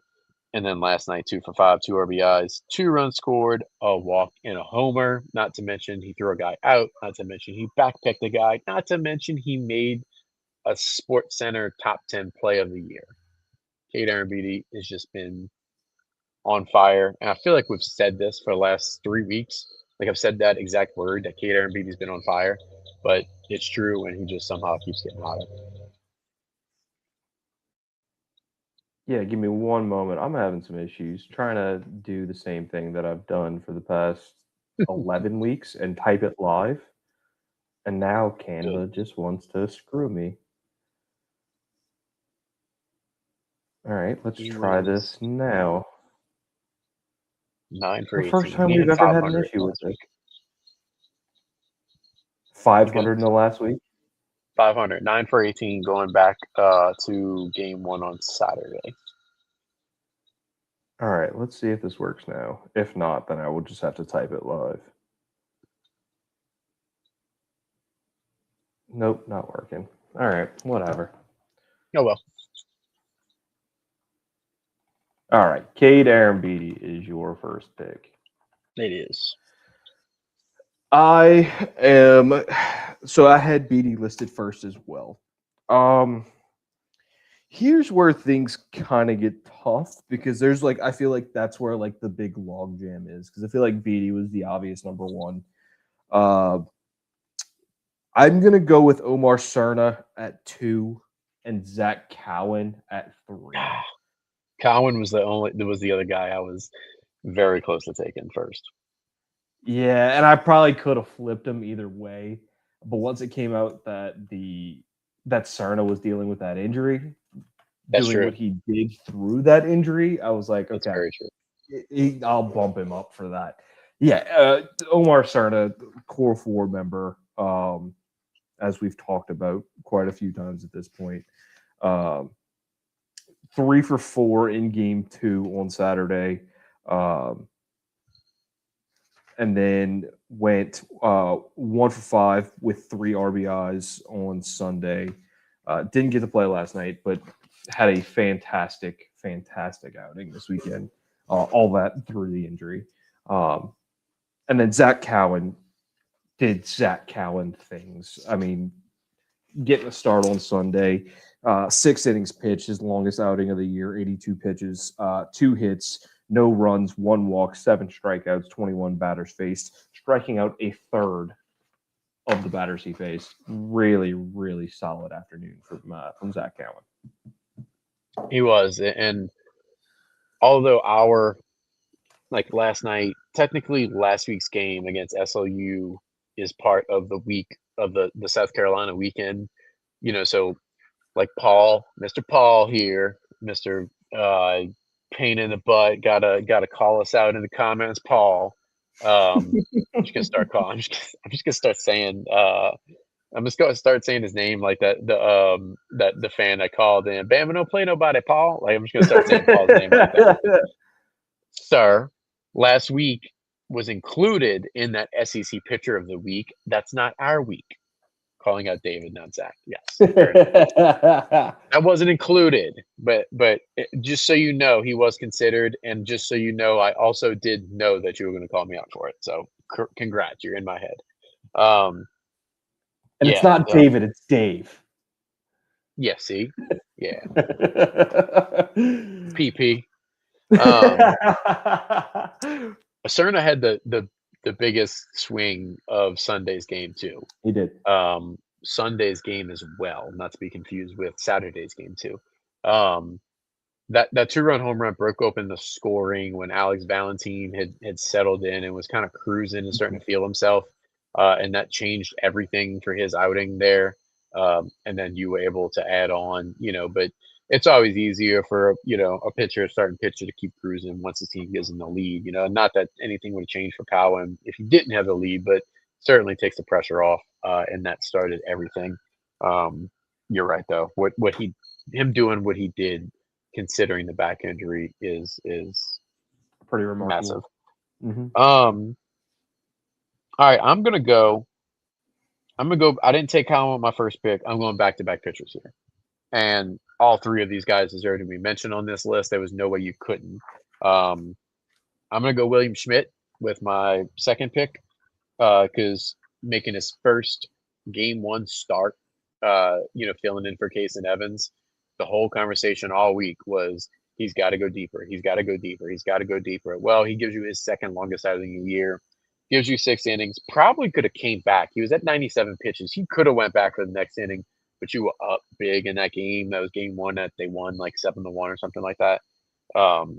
and then last night 2 for 5, 2 RBIs, 2 runs scored, a walk and a homer. Not to mention he threw a guy out. Not to mention he backpicked a guy. Not to mention he made a Sports Center top 10 play of the year. Kate Aaron Beatty has just been on fire. And I feel like we've said this for the last 3 weeks. Like I've said that exact word, that Kate Aaron Beatty's been on fire. But it's true, and he just somehow keeps getting hotter. Yeah, give me one moment. I'm having some issues trying to do the same thing that I've done for the past 11 weeks and type it live. And now Canva just wants to screw me. All right, let's try this now. 9 for 18. The first time we've ever had an issue with it. 500 in the last week. 500. 9 for 18 going back to game 1 on Saturday. All right, let's see if this works now. If not, then I will just have to type it live. Nope, not working. All right, whatever. Oh, well. All right, Kate Aaron Beatty is your first pick. It is. I had Beatty listed first as well. Here's where things kind of get tough because there's I feel like that's where the big log jam is because I feel like Beatty was the obvious number one. I'm gonna go with Omar Cerna at 2 and Zach Cowan at 3. Cowan was the other guy I was very close to taking first. Yeah, and I probably could have flipped him either way, but once it came out that Cerna was dealing with that injury, doing what he did through that injury, I was like, That's okay, very true. I'll bump him up for that. Yeah, Omar Cerna, core 4 member, as we've talked about quite a few times at this point. 3 for 4 in game 2 on Saturday. And then went 1 for 5 with 3 RBIs on Sunday. Didn't get to play last night, but had a fantastic outing this weekend. All that through the injury. And then Zach Cowan did Zach Cowan things. I mean, getting a start on Sunday. 6 innings pitched, his longest outing of the year, 82 pitches, 2 hits, no runs, 1 walk, 7 strikeouts, 21 batters faced, striking out a third of the batters he faced. Really, really solid afternoon from Zach Cowan. He was, and although last night, technically last week's game against SLU is part of the week of the South Carolina weekend, so Paul, Mr. Paul here, Mr. Pain in the butt, gotta call us out in the comments, Paul. I'm just gonna start calling. I'm just gonna start saying. I'm just gonna start saying his name like that. The fan that called in, Bama don't play nobody, Paul. I'm just gonna start saying Paul's name like that. Sir, last week was included in that SEC Pitcher of the Week. That's not our week. Calling out David, not Zach. Yes, that wasn't included, but just so you know, he was considered, and just so you know, I also did know that you were going to call me out for it. So, congrats, you're in my head. And it's not David, it's Dave. Yeah, see, yeah, PP. Cerna had the biggest swing of Sunday's game too. He did. Sunday's game as well, not to be confused with Saturday's game too. That 2-run home run broke open the scoring when Alex Valentine had settled in and was kind of cruising and starting to feel himself, and that changed everything for his outing there. And then you were able to add on, but it's always easier for a pitcher, a starting pitcher, to keep cruising once the team gives them the lead. Not that anything would change for Cowan if he didn't have the lead, but certainly takes the pressure off, and that started everything. You're right though. Him doing what he did, considering the back injury, is pretty remarkable. Massive. Mm-hmm. All right, I'm gonna go. I didn't take Cowan with my first pick. I'm going back-to-back pitchers here. And all three of these guys deserve to be mentioned on this list. There was no way you couldn't. I'm going to go William Schmidt with my second pick, because making his first game one start, filling in for Case and Evans, the whole conversation all week was he's got to go deeper. He's got to go deeper. He's got to go deeper. Well, he gives you his second longest outing of the year, gives you 6 innings, probably could have came back. He was at 97 pitches. He could have went back for the next inning, but you were up big in that game. That was game one that they won like 7-1 or something like that. So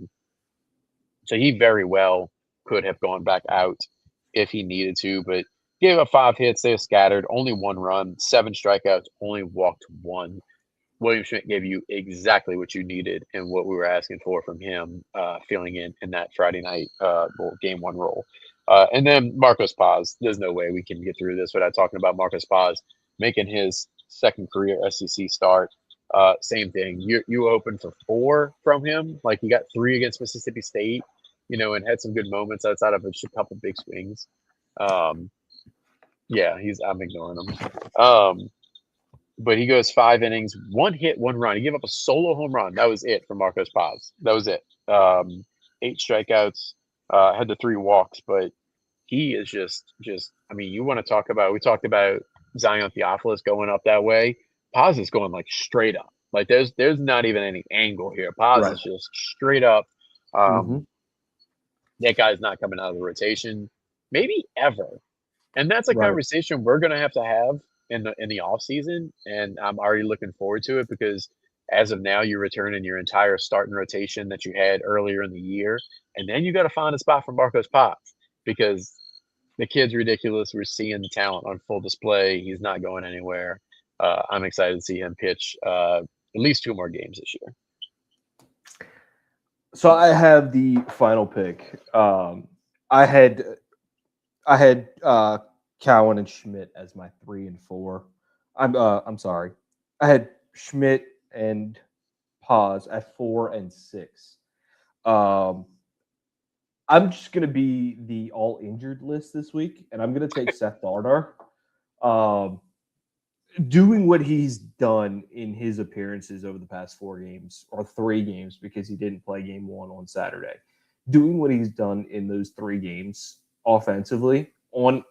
he very well could have gone back out if he needed to, but gave up 5 hits. They were scattered, only 1 run, 7 strikeouts, only walked 1. William Schmidt gave you exactly what you needed and what we were asking for from him, filling in that Friday night game 1 role. And then Marcos Paz. There's no way we can get through this without talking about Marcos Paz making his second career SEC start. Same thing. You opened for 4 from him. Like, he got 3 against Mississippi State, and had some good moments outside of a couple big swings. I'm ignoring him. But he goes 5 innings, 1 hit, 1 run. He gave up a solo home run. That was it for Marcos Paz. That was it. 8 strikeouts, had the 3 walks, but he is just. I mean, you want to talk about? We talked about Zion Theophilus going up that way. Paz is going like straight up. Like there's not even any angle here. Paz is just straight up. That guy's not coming out of the rotation, maybe ever. And that's a conversation we're gonna have to have in the off season. And I'm already looking forward to it, because as of now, you're returning your entire starting rotation that you had earlier in the year, and then you got to find a spot for Marcos Paz, because the kid's ridiculous. We're seeing the talent on full display. He's not going anywhere. I'm excited to see him pitch at least 2 more games this year. So I have the final pick. I had Cowan and Schmidt as my 3 and 4. I'm sorry. I had Schmidt and Paz at 4 and 6. I'm just going to be the all injured list this week, and I'm going to take Seth Dardar. Doing what he's done in his appearances over the past 4 games, or 3 games, because he didn't play game 1 on Saturday. Doing what he's done in those 3 games offensively on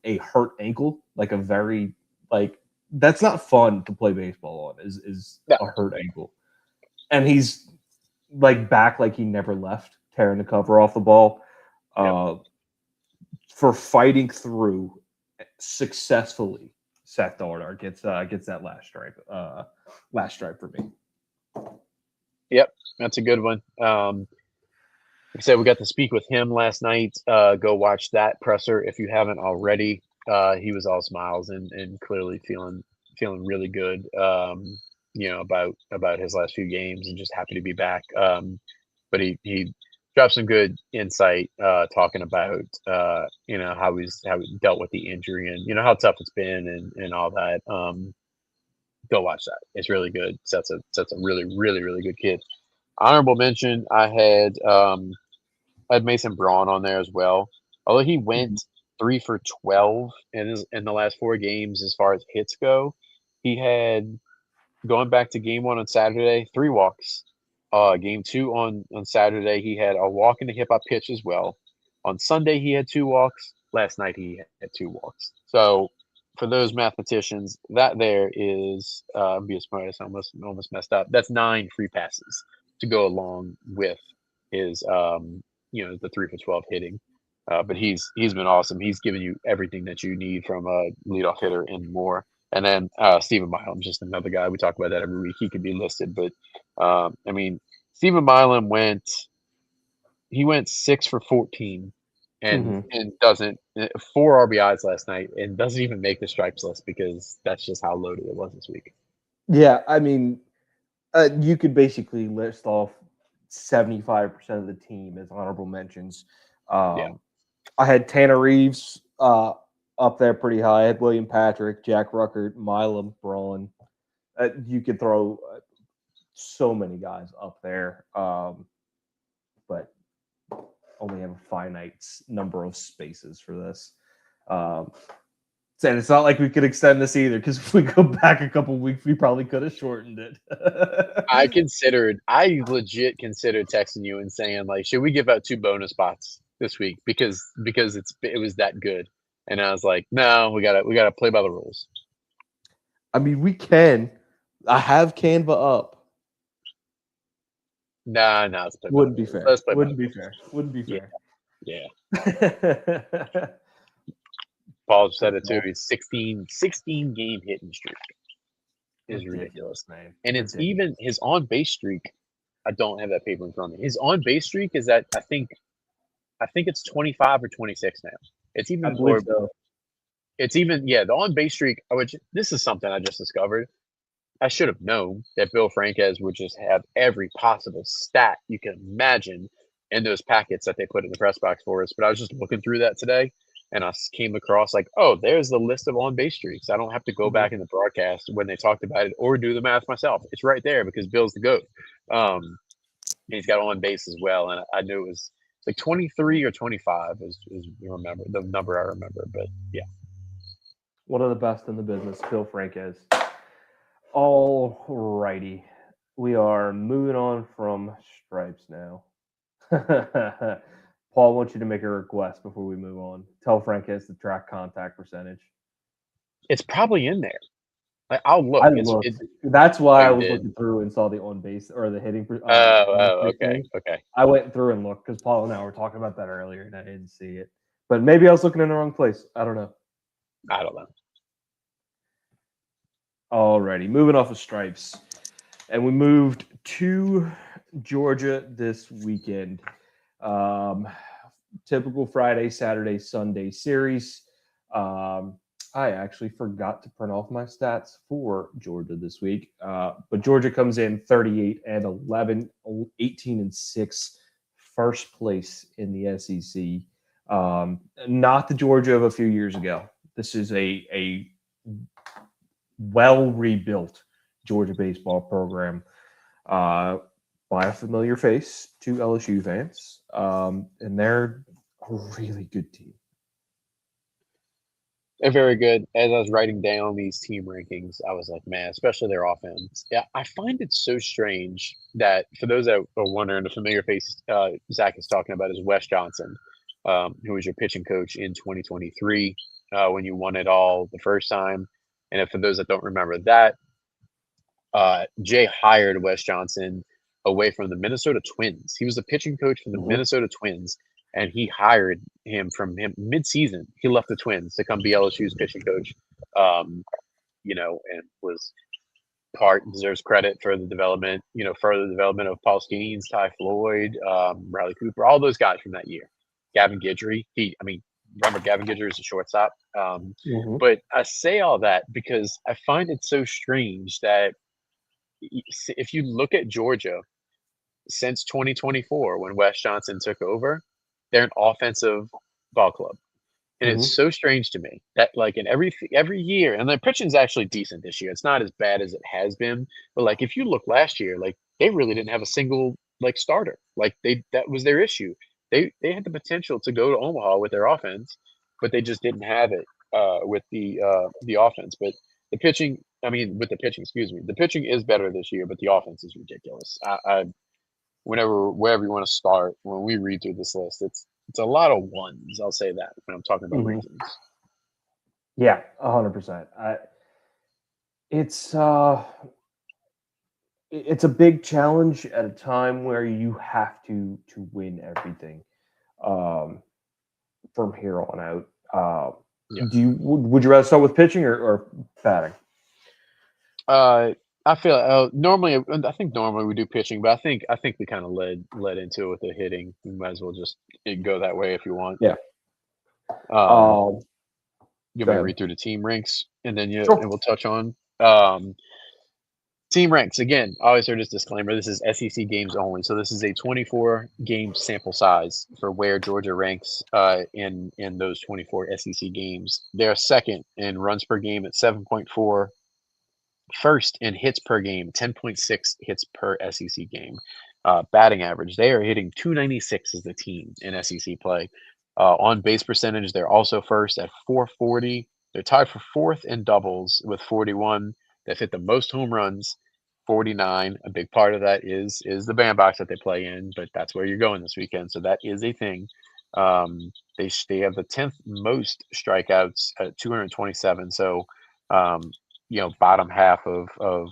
a hurt ankle, like a very, like, that's not fun to play baseball on, is a hurt ankle. And he's like back like he never left, tearing the cover off the ball, for fighting through successfully. Seth Dardar gets that last stripe for me. Yep, that's a good one. Like I said, we got to speak with him last night. Go watch that presser if you haven't already. He was all smiles and clearly feeling really good. About his last few games, and just happy to be back. But he dropped some good insight, talking about how he dealt with the injury, and how tough it's been, and all that. Go watch that; it's really good. Seth's a really, really, really good kid. Honorable mention: I had Mason Braun on there as well. Although he went 3 for 12 in the last 4 games as far as hits go, he had, going back to game 1 on Saturday, 3 walks. Game 2 on Saturday, he had a walk and a hit by pitch as well. On Sunday, he had 2 walks. Last night, he had 2 walks. So for those mathematicians, that there is, be a smartest, almost messed up. That's 9 free passes to go along with his, the 3 for 12 hitting. But he's been awesome. He's given you everything that you need from a leadoff hitter and more. And then Stephen Milam, just another guy. We talk about that every week. He could be listed, but Stephen Milam went 6 for 14 and doesn't 4 RBIs last night, and doesn't even make the stripes list, because that's just how loaded it was this week. Yeah, I mean, You could basically list off 75% of the team as honorable mentions. I had Tanner Reeves up there pretty high. I had William Patrick, Jack Ruckert, Milam, Braun. You could throw so many guys up there, but only have a finite number of spaces for this. And it's not like we could extend this either, because if we go back a couple weeks, we probably could have shortened it. I legit considered texting you and saying, like, should we give out 2 bonus spots this week because it was that good? And I was like, no, we gotta play by the rules. I mean, we can. I have Canva up. Nah, Wouldn't be fair. Wouldn't be fair. Yeah. Paul said it too. He's 16 game hitting streak is ridiculous, man. And it's even his on base streak. I don't have that paper in front of me. His on base streak is at I think it's 25 or 26 now. It's even more. So. It's even the on base streak. This is something I just discovered. I should have known that Bill Franquez would just have every possible stat you can imagine in those packets that they put in the press box for us. But I was just looking through that today, and I came across like, oh, there's the list of on-base streaks. I don't have to go back in the broadcast when they talked about it or do the math myself. It's right there because Bill's the GOAT. He's got on base as well, and I knew it was like 23 or 25 is remember the number I remember. But yeah, one of the best in the business, Bill Franquez. All righty. We are moving on from stripes now. Paul, I want you to make a request before we move on. Tell Franquez to track contact percentage. It's probably in there. I'll look. That's why I was looking through and saw the on base or the hitting. Okay. I went through and looked because Paul and I were talking about that earlier and I didn't see it. But maybe I was looking in the wrong place. I don't know. Alrighty, moving off of stripes. And we moved to Georgia this weekend. Typical Friday, Saturday, Sunday series. I actually forgot to print off my stats for Georgia this week. But Georgia comes in 38-11, 18-6, first place in the SEC. Not the Georgia of a few years ago. This is a well-rebuilt Georgia baseball program by a familiar face to LSU fans. And they're a really good team. They're very good. As I was writing down these team rankings, I was like, man, especially their offense. Yeah, I find it so strange that for those that are wondering, the familiar face Zach is talking about is Wes Johnson, who was your pitching coach in 2023 when you won it all the first time. And for those that don't remember that, Jay hired Wes Johnson away from the Minnesota Twins. He was the pitching coach for the Minnesota Twins, and he hired him mid-season. He left the Twins to come be LSU's pitching coach, and was deserves credit for the development, further development of Paul Skeens, Ty Floyd, Riley Cooper, all those guys from that year. Gavin Guidry, remember Gavin Guidry is a shortstop. But I say all that because I find it so strange that if you look at Georgia since 2024, when Wes Johnson took over, they're an offensive ball club. And it's so strange to me that like in every year, and their pitching's actually decent this year. It's not as bad as it has been. But like if you look last year, like they really didn't have a single like starter. Like that was their issue. They had the potential to go to Omaha with their offense, but they just didn't have it with the offense. But the pitching, the pitching is better this year, but the offense is ridiculous. Wherever you want to start, when we read through this list, it's a lot of ones. I'll say that when I'm talking about rankings. Yeah, 100%. It's a big challenge at a time where you have to win everything from here on out. Would you rather start with pitching or batting? I feel normally we do pitching, but I think we kind of led into it with the hitting. We might as well just go that way if you want. Yeah. You may read through the team ranks, and then and we'll touch on. Team ranks, again, I always heard this disclaimer. This is SEC games only. So this is a 24-game sample size for where Georgia ranks in those 24 SEC games. They're second in runs per game at 7.4, first in hits per game, 10.6 hits per SEC game. Batting average, they are hitting 296 as the team in SEC play. On base percentage, they're also first at 440. They're tied for fourth in doubles with 41. They've hit the most home runs, 49. A big part of that is the bandbox that they play in, but that's where you're going this weekend. So that is a thing. They have the 10th most strikeouts at 227. So, bottom half of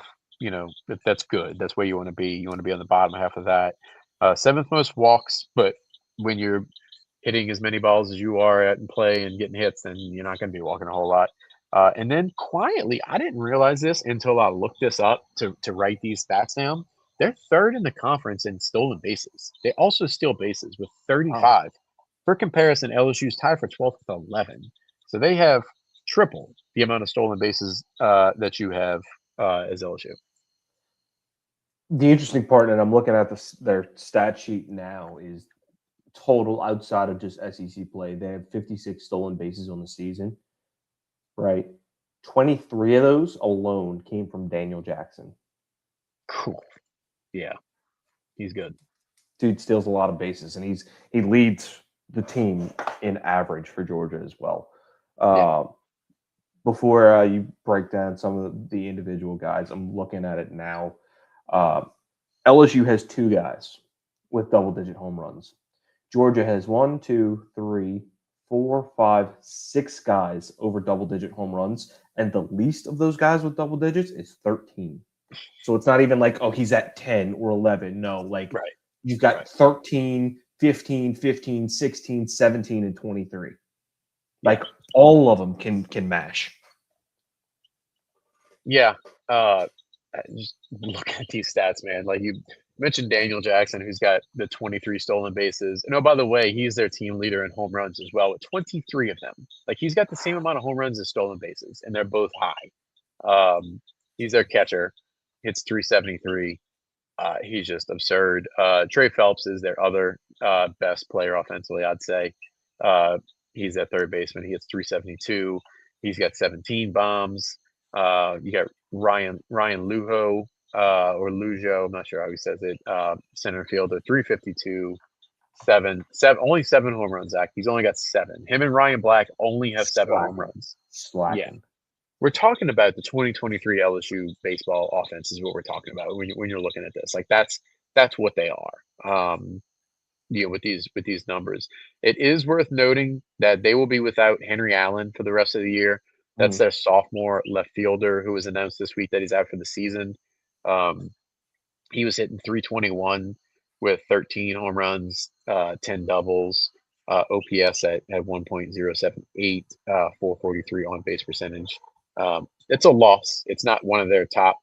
that's good. That's where you want to be. You want to be on the bottom half of that. 7th most walks, but when you're hitting as many balls as you are at and play and getting hits, then you're not going to be walking a whole lot. And then quietly, I didn't realize this until I looked this up to write these stats down. They're third in the conference in stolen bases. They also steal bases with 35. Oh. For comparison, LSU's tied for 12th with 11. So they have triple the amount of stolen bases that you have as LSU. The interesting part, and I'm looking at their stat sheet now, is total outside of just SEC play. They have 56 stolen bases on the season, right? 23 of those alone came from Daniel Jackson. Cool. Yeah, he's good. Dude steals a lot of bases, and he leads the team in average for Georgia as well. Before you break down some of the individual guys, I'm looking at it now. LSU has 2 guys with double-digit home runs. Georgia has 1, 2, 3, 4, 5, 6 guys over double-digit home runs, and the least of those guys with double digits is 13. So it's not even like, oh, he's at 10 or 11. No, like you've got 13, 15, 15, 16, 17, and 23. Like all of them can mash. Yeah. Just look at these stats, man. Like you mentioned Daniel Jackson, who's got the 23 stolen bases. And by the way, he's their team leader in home runs as well, with 23 of them. Like he's got the same amount of home runs as stolen bases, and they're both high. He's their catcher, hits 373. He's just absurd. Trey Phelps is their other best player offensively, I'd say. He's at third baseman. He hits 372. He's got 17 bombs. You got Ryan Lujo or Lujo, I'm not sure how he says it. Center fielder, 352, only 7 home runs. Zach, he's only got 7. Him and Ryan Black only have 7 home runs. Slacking. Yeah, we're talking about the 2023 LSU baseball offense is what we're talking about when you're looking at this. Like that's what they are. With these numbers, it is worth noting that they will be without Henry Allen for the rest of the year. That's their sophomore left fielder who was announced this week that he's out for the season. He was hitting 321 with 13 home runs, 10 doubles, OPS at 1.078, 443 on base percentage. It's a loss. It's not one of their top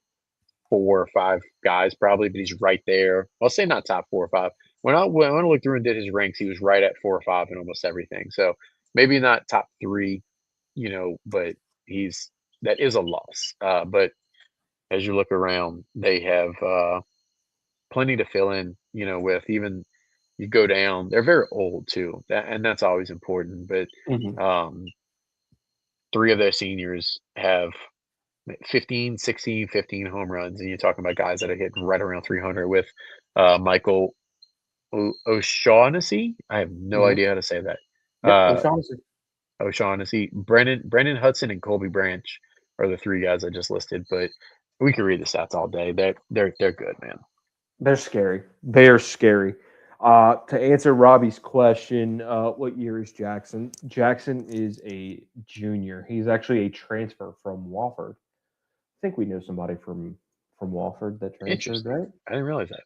4 or 5 guys probably, but he's right there. I'll say not top 4 or 5. When I looked through and did his ranks, he was right at 4 or 5 in almost everything. So maybe not top 3, but that is a loss. But as you look around, they have plenty to fill in, with. Even you go down, they're very old too. And that's always important. But 3 of their seniors have 15, 16, 15 home runs. And you're talking about guys that are hitting right around 300 with Michael O'Shaughnessy. I have no idea how to say that. O'Shaughnessy, Brennan Hudson, and Colby Branch are the 3 guys I just listed. But we can read the stats all day. They're good, man. They're scary. They are scary. To answer Robbie's question, what year is Jackson? Jackson is a junior. He's actually a transfer from Wofford. I think we know somebody from Wofford that transferred, right? I didn't realize that.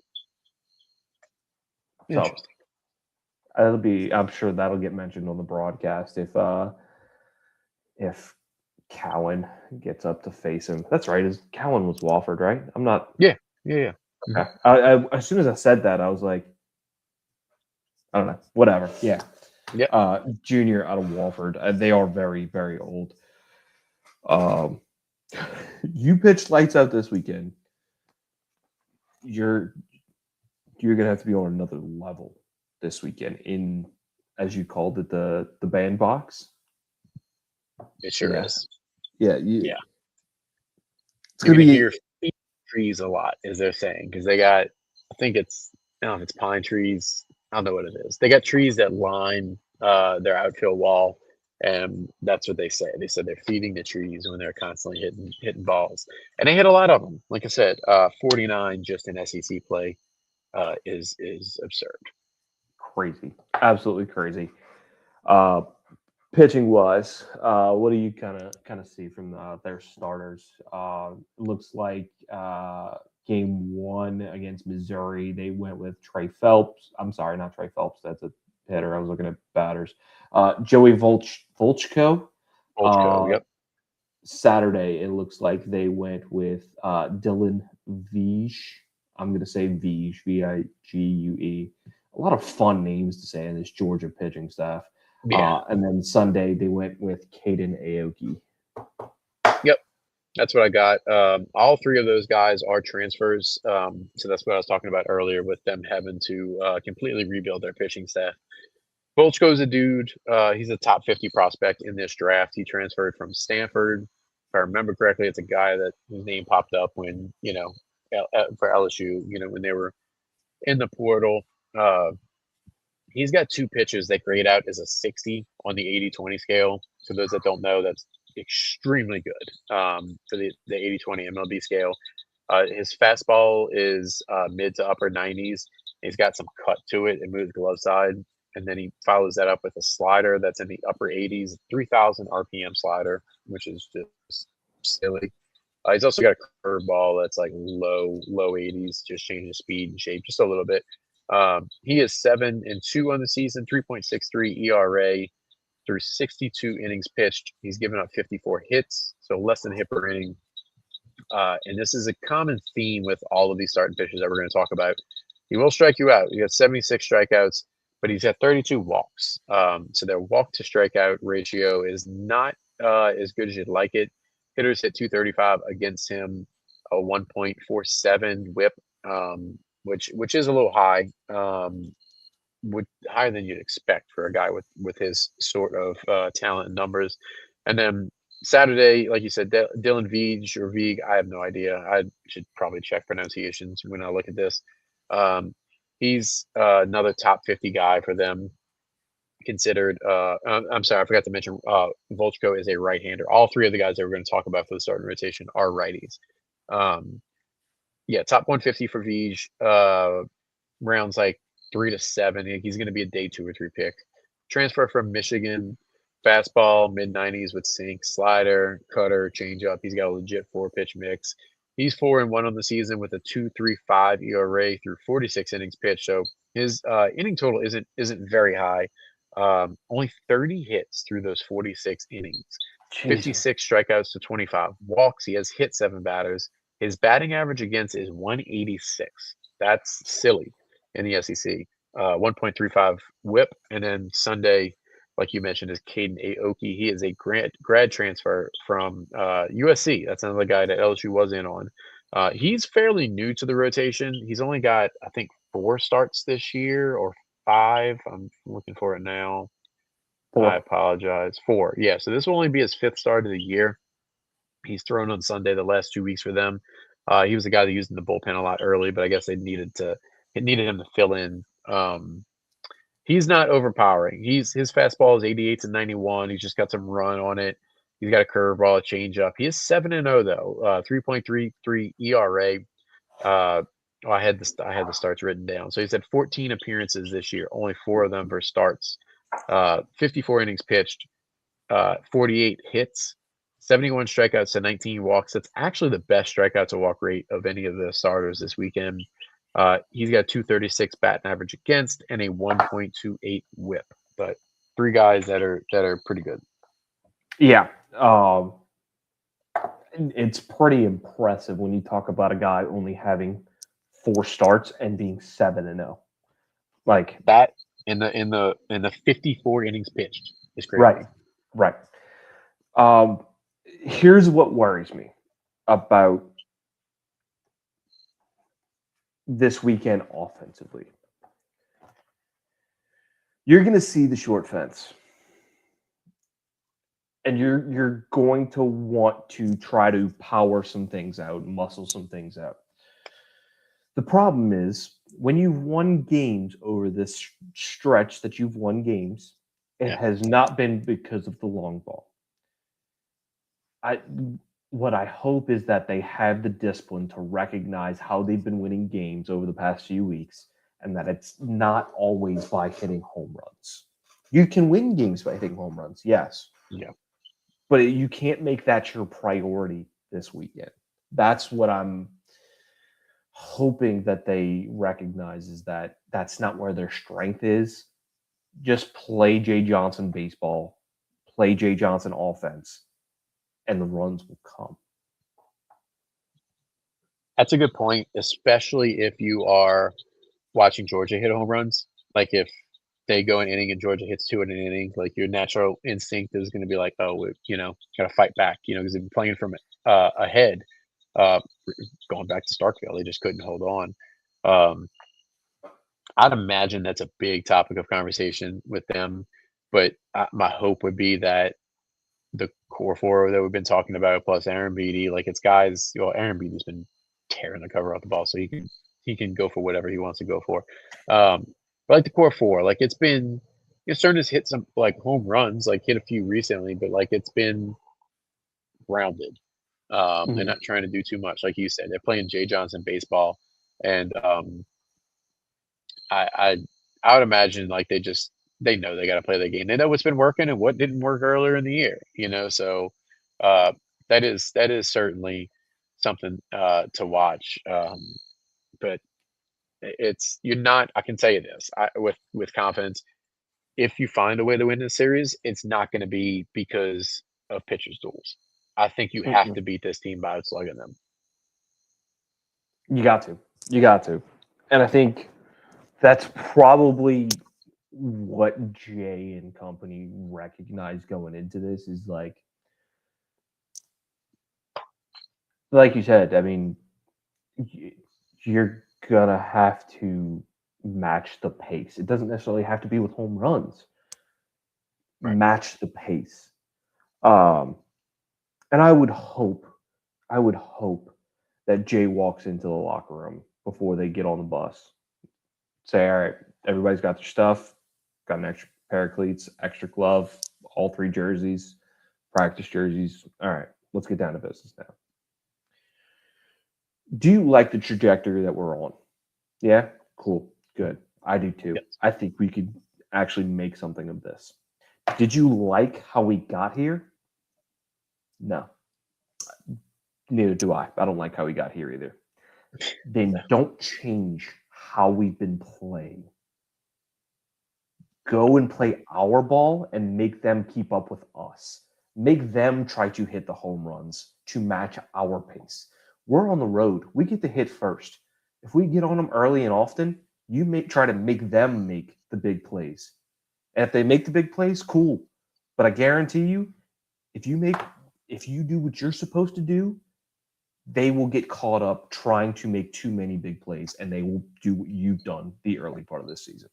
Interesting. I'm sure that'll get mentioned on the broadcast if Cowan gets up to face him. That's right. Cowan was Wofford, right? I'm not. Yeah. Okay. I as soon as I said that, I was like, I don't know. Whatever. Yeah. Yeah. Junior out of Wofford. They are very, very old. You pitched lights out this weekend. you're going to have to be on another level this weekend in, as you called it, the bandbox. It sure is. Yeah. It's going to be hear trees a lot, as they're saying, because they got, I think it's, I don't know if it's pine trees. I don't know what it is. They got trees that line their outfield wall, and that's what they say. They said they're feeding the trees when they're constantly hitting balls, and they hit a lot of them. Like I said, 49 just in SEC play is absurd. Crazy, absolutely crazy. Pitching wise, what do you kind of see from their starters? Looks like game 1 against Missouri, they went with Trey Phelps. I'm sorry, not Trey Phelps. That's a hitter. I was looking at batters. Joey Volchko. Yep. Saturday, it looks like they went with Dylan Vigue. I'm going to say Vigue, Vigue. A lot of fun names to say in this Georgia pitching staff. Yeah. And then Sunday, they went with Caden Aoki. Yep. That's what I got. All 3 of those guys are transfers. So that's what I was talking about earlier with them having to completely rebuild their pitching staff. Volchko's a dude. He's a top 50 prospect in this draft. He transferred from Stanford. If I remember correctly, it's a guy that whose name popped up when, for LSU, when they were in the portal. He's got 2 pitches that grade out as a 60 on the 80-20 scale. For those that don't know, that's extremely good for the 80-20 MLB scale. His fastball is mid to upper 90s. He's got some cut to it and moves glove side. And then he follows that up with a slider that's in the upper 80s, 3,000 RPM slider, which is just silly. He's also got a curveball that's like low 80s, just changing speed and shape just a little bit. He is 7-2 on the season, 3.63 ERA through 62 innings pitched. He's given up 54 hits, so less than a hit per inning. And this is a common theme with all of these starting pitchers that we're going to talk about. He will strike you out. He got 76 strikeouts, but he's got 32 walks. So their walk to strikeout ratio is not as good as you'd like it. Hitters hit 235 against him, a 1.47 whip, which is a little high, higher than you'd expect for a guy with his sort of talent and numbers. And then Saturday, like you said, Dylan Vigue, I have no idea. I should probably check pronunciations when I look at this. He's another top 50 guy for them. Considered, I'm sorry, I forgot to mention, Volchko is a right-hander. All 3 of the guys that we're going to talk about for the starting rotation are righties. Top 150 for Vigue. Rounds like 3 to 7. He's going to be a day 2 or 3 pick. Transfer from Michigan. Fastball, mid-90s with sink, slider, cutter, changeup. He's got a legit 4-pitch mix. He's 4-1 on the season with a 2.35 ERA through 46 innings pitched. So his inning total isn't very high. Only 30 hits through those 46 innings. Jesus. 56 strikeouts to 25 walks. He has hit 7 batters. His batting average against is 186. That's silly in the SEC. 1.35 whip. And then Sunday, like you mentioned, is Caden Aoki. He is a grad transfer from USC. That's another guy that LSU was in on. He's fairly new to the rotation. He's only got, I think, 4 starts this year or 5. I'm looking for it now. 4. I apologize. 4. Yeah, so this will only be his 5th start of the year. He's thrown on Sunday the last 2 weeks for them. He was the guy that used in the bullpen a lot early, but I guess they needed him to fill in. He's not overpowering. His fastball is 88 to 91. He's just got some run on it. He's got a curveball, a changeup. He is 7-0 though, 3.33 ERA. I had the starts written down. So he's had 14 appearances this year, only 4 of them for starts. 54 innings pitched, 48 hits, 71 strikeouts to 19 walks. That's actually the best strikeout to walk rate of any of the starters this weekend. He's got 236 batting average against and a 1.28 whip. But 3 guys that are pretty good. Yeah. It's pretty impressive when you talk about a guy only having 4 starts and being 7-0. Like that in the 54 innings pitched is crazy. Right. Here's what worries me about this weekend offensively. You're going to see the short fence. And you're going to want to try to power some things out, muscle some things out. The problem is when you've won games over this stretch that you've won games, it has not been because of the long ball. What I hope is that they have the discipline to recognize how they've been winning games over the past few weeks and that it's not always by hitting home runs. You can win games by hitting home runs, yes. Yeah. But you can't make that your priority this weekend. That's what I'm hoping that they recognize, is that that's not where their strength is. Just play Jay Johnson baseball, play Jay Johnson offense, and the runs will come. That's a good point, especially if you are watching Georgia hit home runs. Like if they go an inning and Georgia hits 2 in an inning, like your natural instinct is going to be like, oh, got to fight back, because they've been playing from ahead. Going back to Starkville, they just couldn't hold on. I'd imagine that's a big topic of conversation with them, but my hope would be that the core four that we've been talking about, plus Aaron Beatty, like it's guys. Well, Aaron Beatty's been tearing the cover off the ball, so he can go for whatever he wants to go for. But like the core four, like it's starting to hit some like home runs, like hit a few recently, but like it's been grounded. They're not trying to do too much, like you said. They're playing Jay Johnson baseball, and I would imagine like they know they got to play the game. They know what's been working and what didn't work earlier in the year, So that is certainly something to watch. But you're not. I can tell you this with confidence. If you find a way to win this series, it's not going to be because of pitchers' duels. I think you have to beat this team by slugging them. You got to. And I think that's probably what Jay and company recognized going into this, is like you said, I mean, you're going to have to match the pace. It doesn't necessarily have to be with home runs. Right. Match the pace. And I would hope that Jay walks into the locker room before they get on the bus. Say, all right, everybody's got their stuff, got an extra pair of cleats, extra glove, all 3 jerseys, practice jerseys. All right, let's get down to business now. Do you like the trajectory that we're on? Yeah? Cool. Good. I do too. Yes. I think we could actually make something of this. Did you like how we got here? No. Neither do I. I don't like how we got here either. Then don't change how we've been playing. Go and play our ball and make them keep up with us. Make them try to hit the home runs to match our pace. We're on the road. We get to hit first. If we get on them early and often, try to make them make the big plays. And if they make the big plays, cool. But I guarantee you, if you do what you're supposed to do, they will get caught up trying to make too many big plays, and they will do what you've done the early part of this season.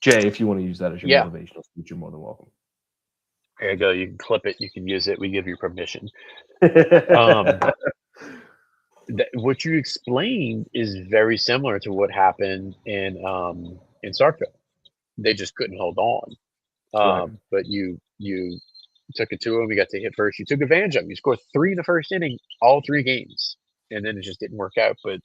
Jay, if you want to use that as your motivational speech, you're more than welcome. There you go. You can clip it. You can use it. We give you permission. What you explained is very similar to what happened in Starkville. They just couldn't hold on. Right. But you took it to them. You got to hit first. You took advantage of them. You scored 3 in the first inning, all 3 games, and then it just didn't work out. But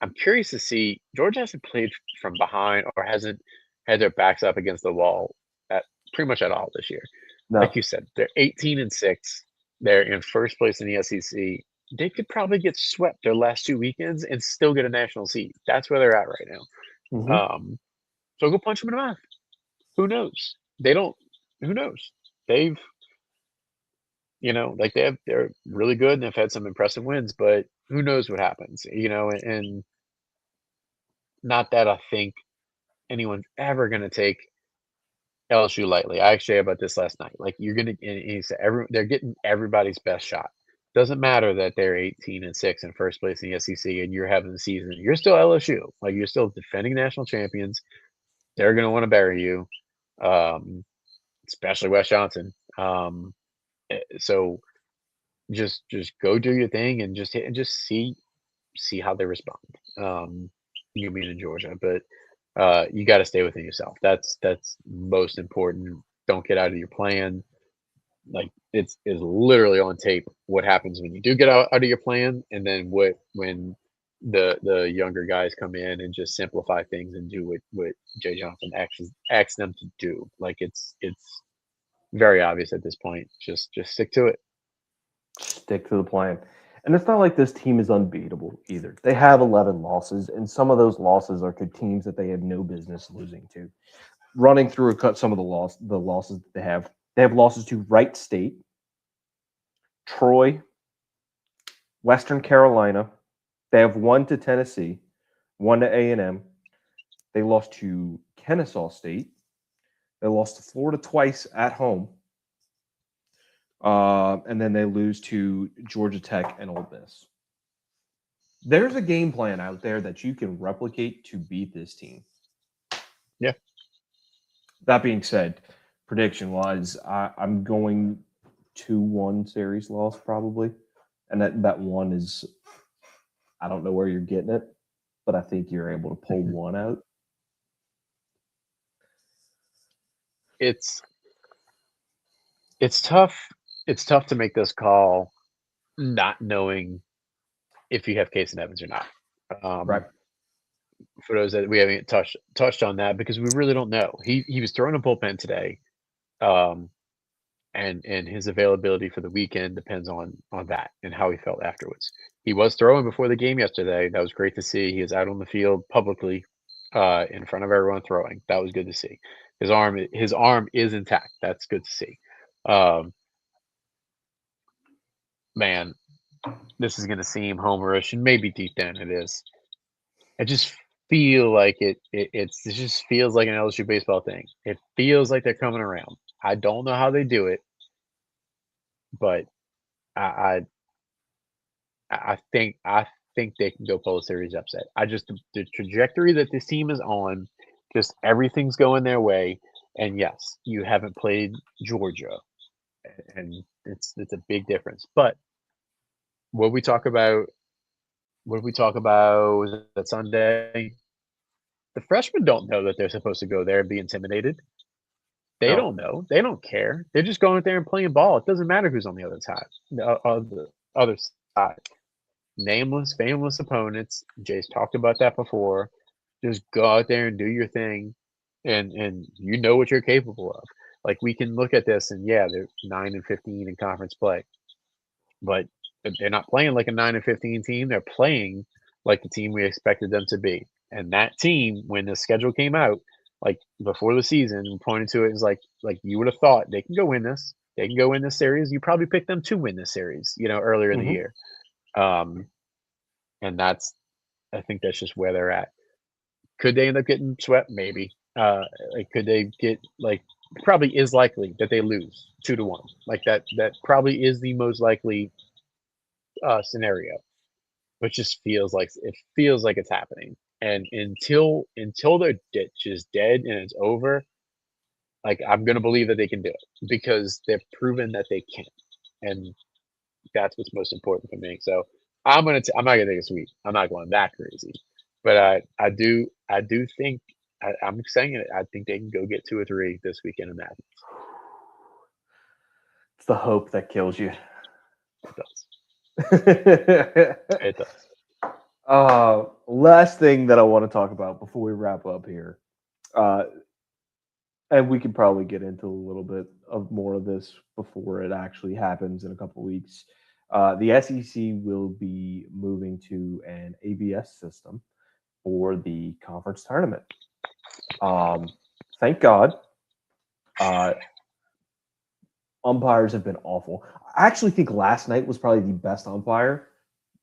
I'm curious to see. Georgia hasn't played from behind or hasn't had their backs up against the wall pretty much at all this year. No. Like you said, they're 18-6. They're in first place in the SEC. They could probably get swept their last 2 weekends and still get a national seed. That's where they're at right now. Mm-hmm. So go punch them in the mouth. Who knows? They don't. Who knows? They're really good and they've had some impressive wins, but who knows what happens? And not that I think anyone's ever going to take LSU lightly. I actually about this last night. Like you're gonna, and he said, they're getting everybody's best shot. Doesn't matter that they're 18-6 in first place in the SEC and you're having the season. You're still LSU. Like, you're still defending national champions. They're going to want to bury you, especially Wes Johnson. So just go do your thing and just see how they respond. You mean in Georgia, but you got to stay within yourself. That's most important. Don't get out of your plan. Like, it's literally on tape what happens when you do get out of your plan, and then when the younger guys come in and just simplify things and do what Jay Johnson asks them to do. Like, it's very obvious at this point. Just stick to it. Stick to the plan. And it's not like this team is unbeatable either. They have 11 losses, and some of those losses are to teams that they have no business losing to. Running through some of the losses that they have losses to Wright State, Troy, Western Carolina. They have one to Tennessee, one to A&M. They lost to Kennesaw State. They lost to Florida twice at home. And then they lose to Georgia Tech and Ole Miss. There's a game plan out there that you can replicate to beat this team. Yeah. That being said, prediction-wise, I'm going 2-1 series loss probably. And that one is, I don't know where you're getting it, but I think you're able to pull one out. It's tough. It's tough to make this call not knowing if you have Case and Evans or not. Right. For those that we haven't touched on that, because we really don't know. He was throwing a bullpen today, and his availability for the weekend depends on that and how he felt afterwards. He was throwing before the game yesterday. That was great to see. He is out on the field publicly, in front of everyone throwing. That was good to see. His arm is intact. That's good to see. Man, this is going to seem homerish, and maybe deep down it is. I just feel like it just feels like an LSU baseball thing. It feels like they're coming around. I don't know how they do it, but I think they can go pull a series upset. The trajectory that this team is on, just everything's going their way. And yes, you haven't played Georgia, and it's a big difference. But what we talk about was that Sunday, the freshmen don't know that they're supposed to go there and be intimidated. They don't know. They don't care. They're just going out there and playing ball. It doesn't matter who's on the other side. The other side. Nameless, fameless opponents. Jay's talked about that before. Just go out there and do your thing, and you know what you're capable of. Like, we can look at this and yeah, they're 9-15 in conference play, but they're not playing like a 9-15 team. They're playing like the team we expected them to be. And that team, when the schedule came out, like before the season, we pointed to it as like you would have thought they can go win this. They can go win this series. You probably picked them to win this series, earlier in the year. And I think that's just where they're at. Could they end up getting swept? Maybe. Could they get probably is likely that they lose 2-1. Like that probably is the most likely scenario. But just feels like it's happening. And until their ditch is dead and it's over, like, I'm gonna believe that they can do it because they've proven that they can, and that's what's most important for me. So I'm not gonna take a sweep. I'm not going that crazy, but I do think I'm saying it. I think they can go get 2 or 3 this weekend in Athens. It's the hope that kills you. It does. It does. Last thing that I want to talk about before we wrap up here, and we could probably get into a little bit of more of this before it actually happens in a couple of weeks. The SEC will be moving to an ABS system for the conference tournament. Thank God. Umpires have been awful. I actually think last night was probably the best umpire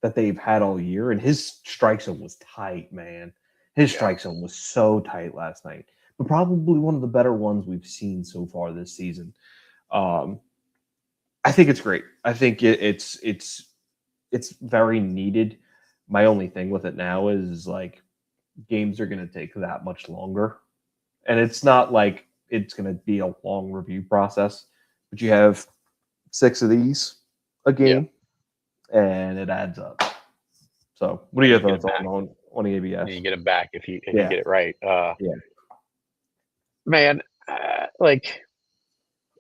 that they've had all year, and his strike zone was tight, man. His strike zone was so tight last night, but probably one of the better ones we've seen so far this season. I I think it's great. I think it's very needed. My only thing with it now is like games are going to take that much longer, and it's not like it's going to be a long review process. But you have 6 of these a game, and it adds up. So, what are your thoughts on ABS? You get them back if you get it right. Man, like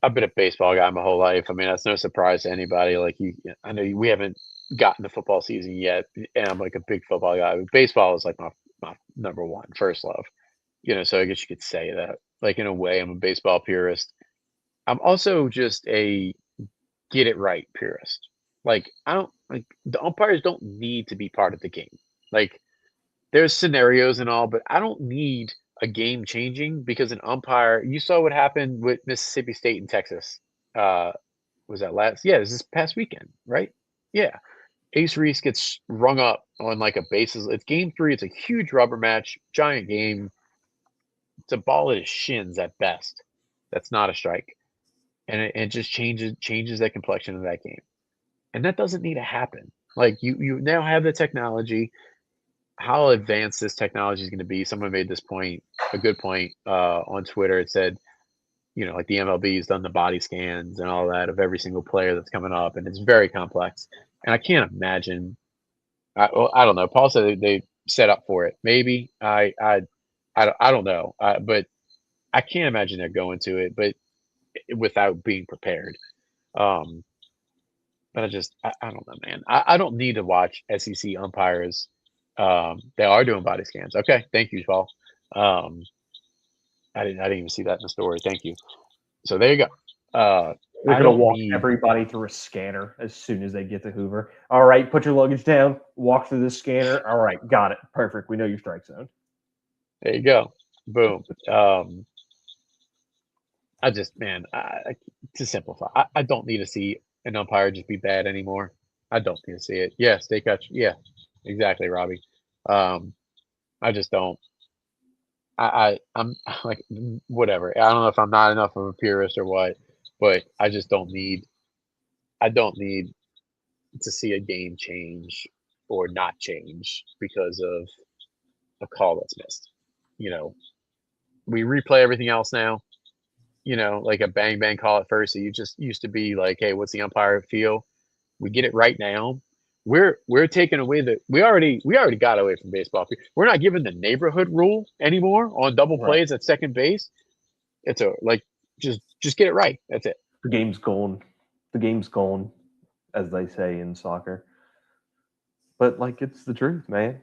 I've been a baseball guy my whole life. I mean, that's no surprise to anybody. Like I know we haven't gotten to football season yet, and I'm like a big football guy. But baseball is like my number one, first love. So I guess you could say that. Like in a way, I'm a baseball purist. I'm also just a get it right purist. Like the umpires don't need to be part of the game. Like there's scenarios and all, but I don't need a game changing because an umpire. You saw what happened with Mississippi State and Texas. Was that last? Yeah, it was this past weekend, right? Yeah, Ace Reese gets rung up on like a bases. It's game 3. It's a huge rubber match, giant game. It's a ball at his shins at best. That's not a strike, and it just changes that complexion of that game. And that doesn't need to happen. Like you now have the technology. How advanced this technology is going to be. Someone made this point, a good point, on Twitter. It said, like the MLB has done the body scans and all that of every single player that's coming up, and it's very complex. And I can't imagine. I don't know. Paul said they set up for it. Maybe I don't know. But I can't imagine they're going to it, but without being prepared. But I don't know, man. I don't need to watch SEC umpires. They are doing body scans. Okay, thank you, Paul. I didn't even see that in the story. Thank you. So there you go. They're going to walk everybody through a scanner as soon as they get to Hoover. All right, put your luggage down. Walk through this scanner. All right, got it. Perfect. We know your strike zone. There you go. Boom. I just, man, to simplify, I don't need to see an umpire just be bad anymore. I don't need to see it. Yeah, stay catch. Yeah, exactly, Robbie. I just don't. I'm like whatever. I don't know if I'm not enough of a purist or what, but I just don't need. I don't need to see a game change or not change because of a call that's missed. We replay everything else now. Like a bang bang call at first. So you just used to be like, hey, what's the umpire feel? We get it right now. We're taking away we already got away from baseball. We're not giving the neighborhood rule anymore on double plays at second base. It's just get it right. That's it. The game's gone. The game's gone, as they say in soccer. But like it's the truth, man.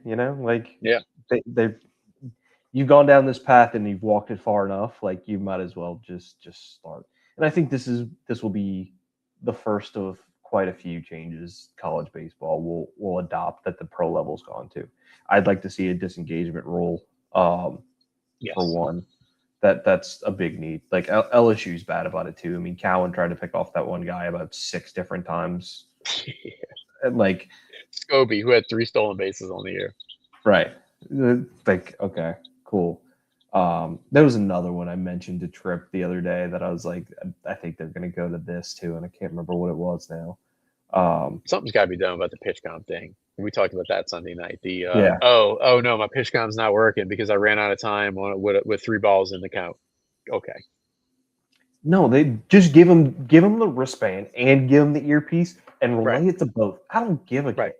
You've gone down this path and you've walked it far enough. Like you might as well just start. And I think this will be the first of quite a few changes college baseball will adopt that the pro level's gone to. I'd like to see a disengagement rule for one. That's a big need. Like LSU's bad about it too. I mean, Cowan tried to pick off that one guy about 6 different times. And like Scobie, who had 3 stolen bases on the year. Right. Like, okay, cool. There was another one I mentioned to Trip the other day that I was like, I think they're going to go to this too, and I can't remember what it was now. Something's got to be done about the pitch count thing. We talked about that Sunday night. Oh no, my pitch count's not working because I ran out of time with 3 balls in the count. Okay. No, they just give them the wristband and give them the earpiece and relay it to both. I don't give a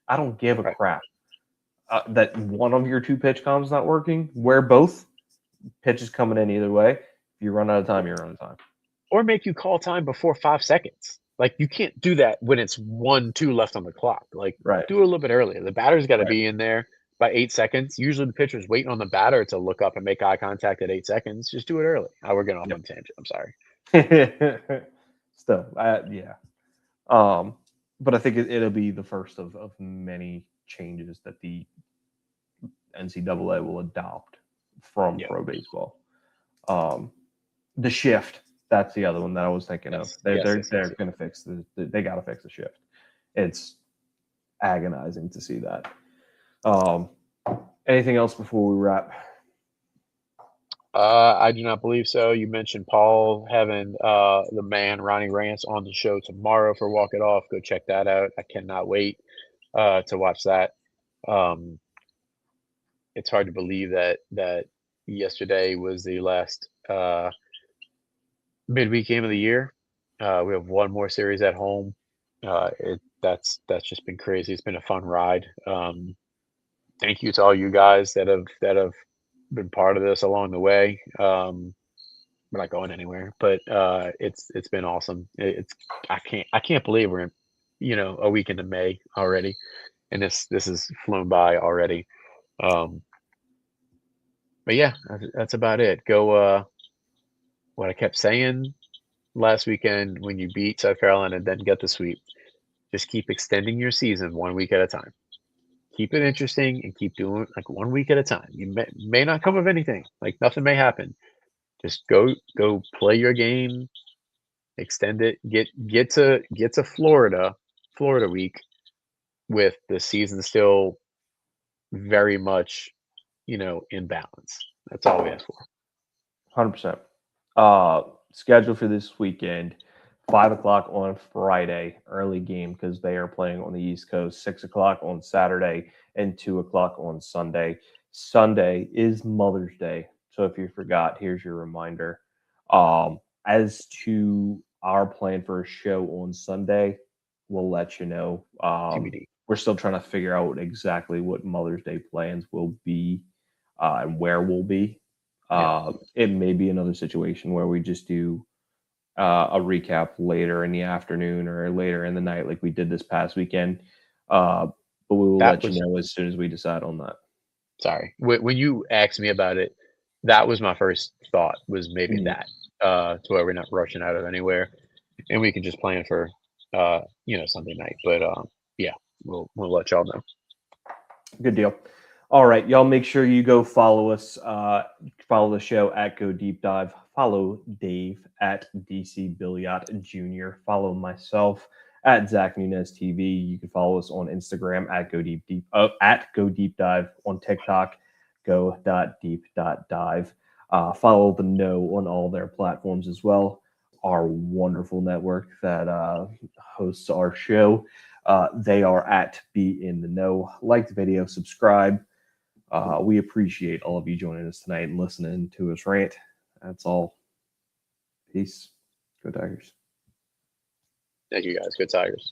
I don't give a crap. That one of your 2 pitch comms not working, where both pitches coming in either way. If you run out of time, you run out of time. Or make you call time before 5 seconds. Like you can't do that when it's 1-2 left on the clock. Like do it a little bit earlier. The batter's got to be in there by 8 seconds. Usually the pitcher's waiting on the batter to look up and make eye contact at 8 seconds. Just do it early. We're getting off on a tangent. I'm sorry. Still, yeah. But I think it'll be the first of many changes that the NCAA will adopt from pro baseball. The shift, that's the other one that I was thinking of. They're going to fix they got to fix the shift. It's agonizing to see that. Anything else before we wrap? I do not believe so. You mentioned Paul having the man Ronnie Rance on the show tomorrow for Walk It Off. Go check that out. I cannot wait to watch that. It's hard to believe that yesterday was the last midweek game of the year. We have one more series at home. That's just been crazy. It's been a fun ride. Thank you to all you guys that have been part of this along the way. We're not going anywhere, but it's been awesome. I can't believe we're in, a week into May already, and this has flown by already. But yeah, that's about it. Go. What I kept saying last weekend when you beat South Carolina and then get the sweep, just keep extending your season 1 week at a time. Keep it interesting and keep doing like 1 week at a time. You may not come of anything. Like nothing may happen. Just go play your game, extend it, get to Florida week with the season still very much, in balance. That's all we ask for. 100%. Schedule for this weekend, 5 o'clock on Friday, early game because they are playing on the East Coast, 6 o'clock on Saturday, and 2 o'clock on Sunday. Sunday is Mother's Day. So if you forgot, here's your reminder. As to our plan for a show on Sunday, we'll let you know. We're still trying to figure out exactly what Mother's Day plans will be and where we'll be. It may be another situation where we just do a recap later in the afternoon or later in the night like we did this past weekend. But we will let you know as soon as we decide on that. Sorry. When you asked me about it, that was my first thought, was maybe that, to where we're not rushing out of anywhere and we can just plan for, Sunday night. But yeah, we'll let y'all know. Good deal. All right, y'all make sure you go follow us. Follow the show at Go Deep Dive. Follow Dave at DC Billiot Jr. Follow myself at Zach Nunez TV. You can follow us on Instagram at Go Deep Dive, on TikTok, go.deep.dive. Follow the Know on all their platforms as well. Our wonderful network that hosts our show. They are at Be in the Know. Like the video, subscribe. We appreciate all of you joining us tonight and listening to us rant. That's all. Peace. Go Tigers. Thank you, guys. Go Tigers.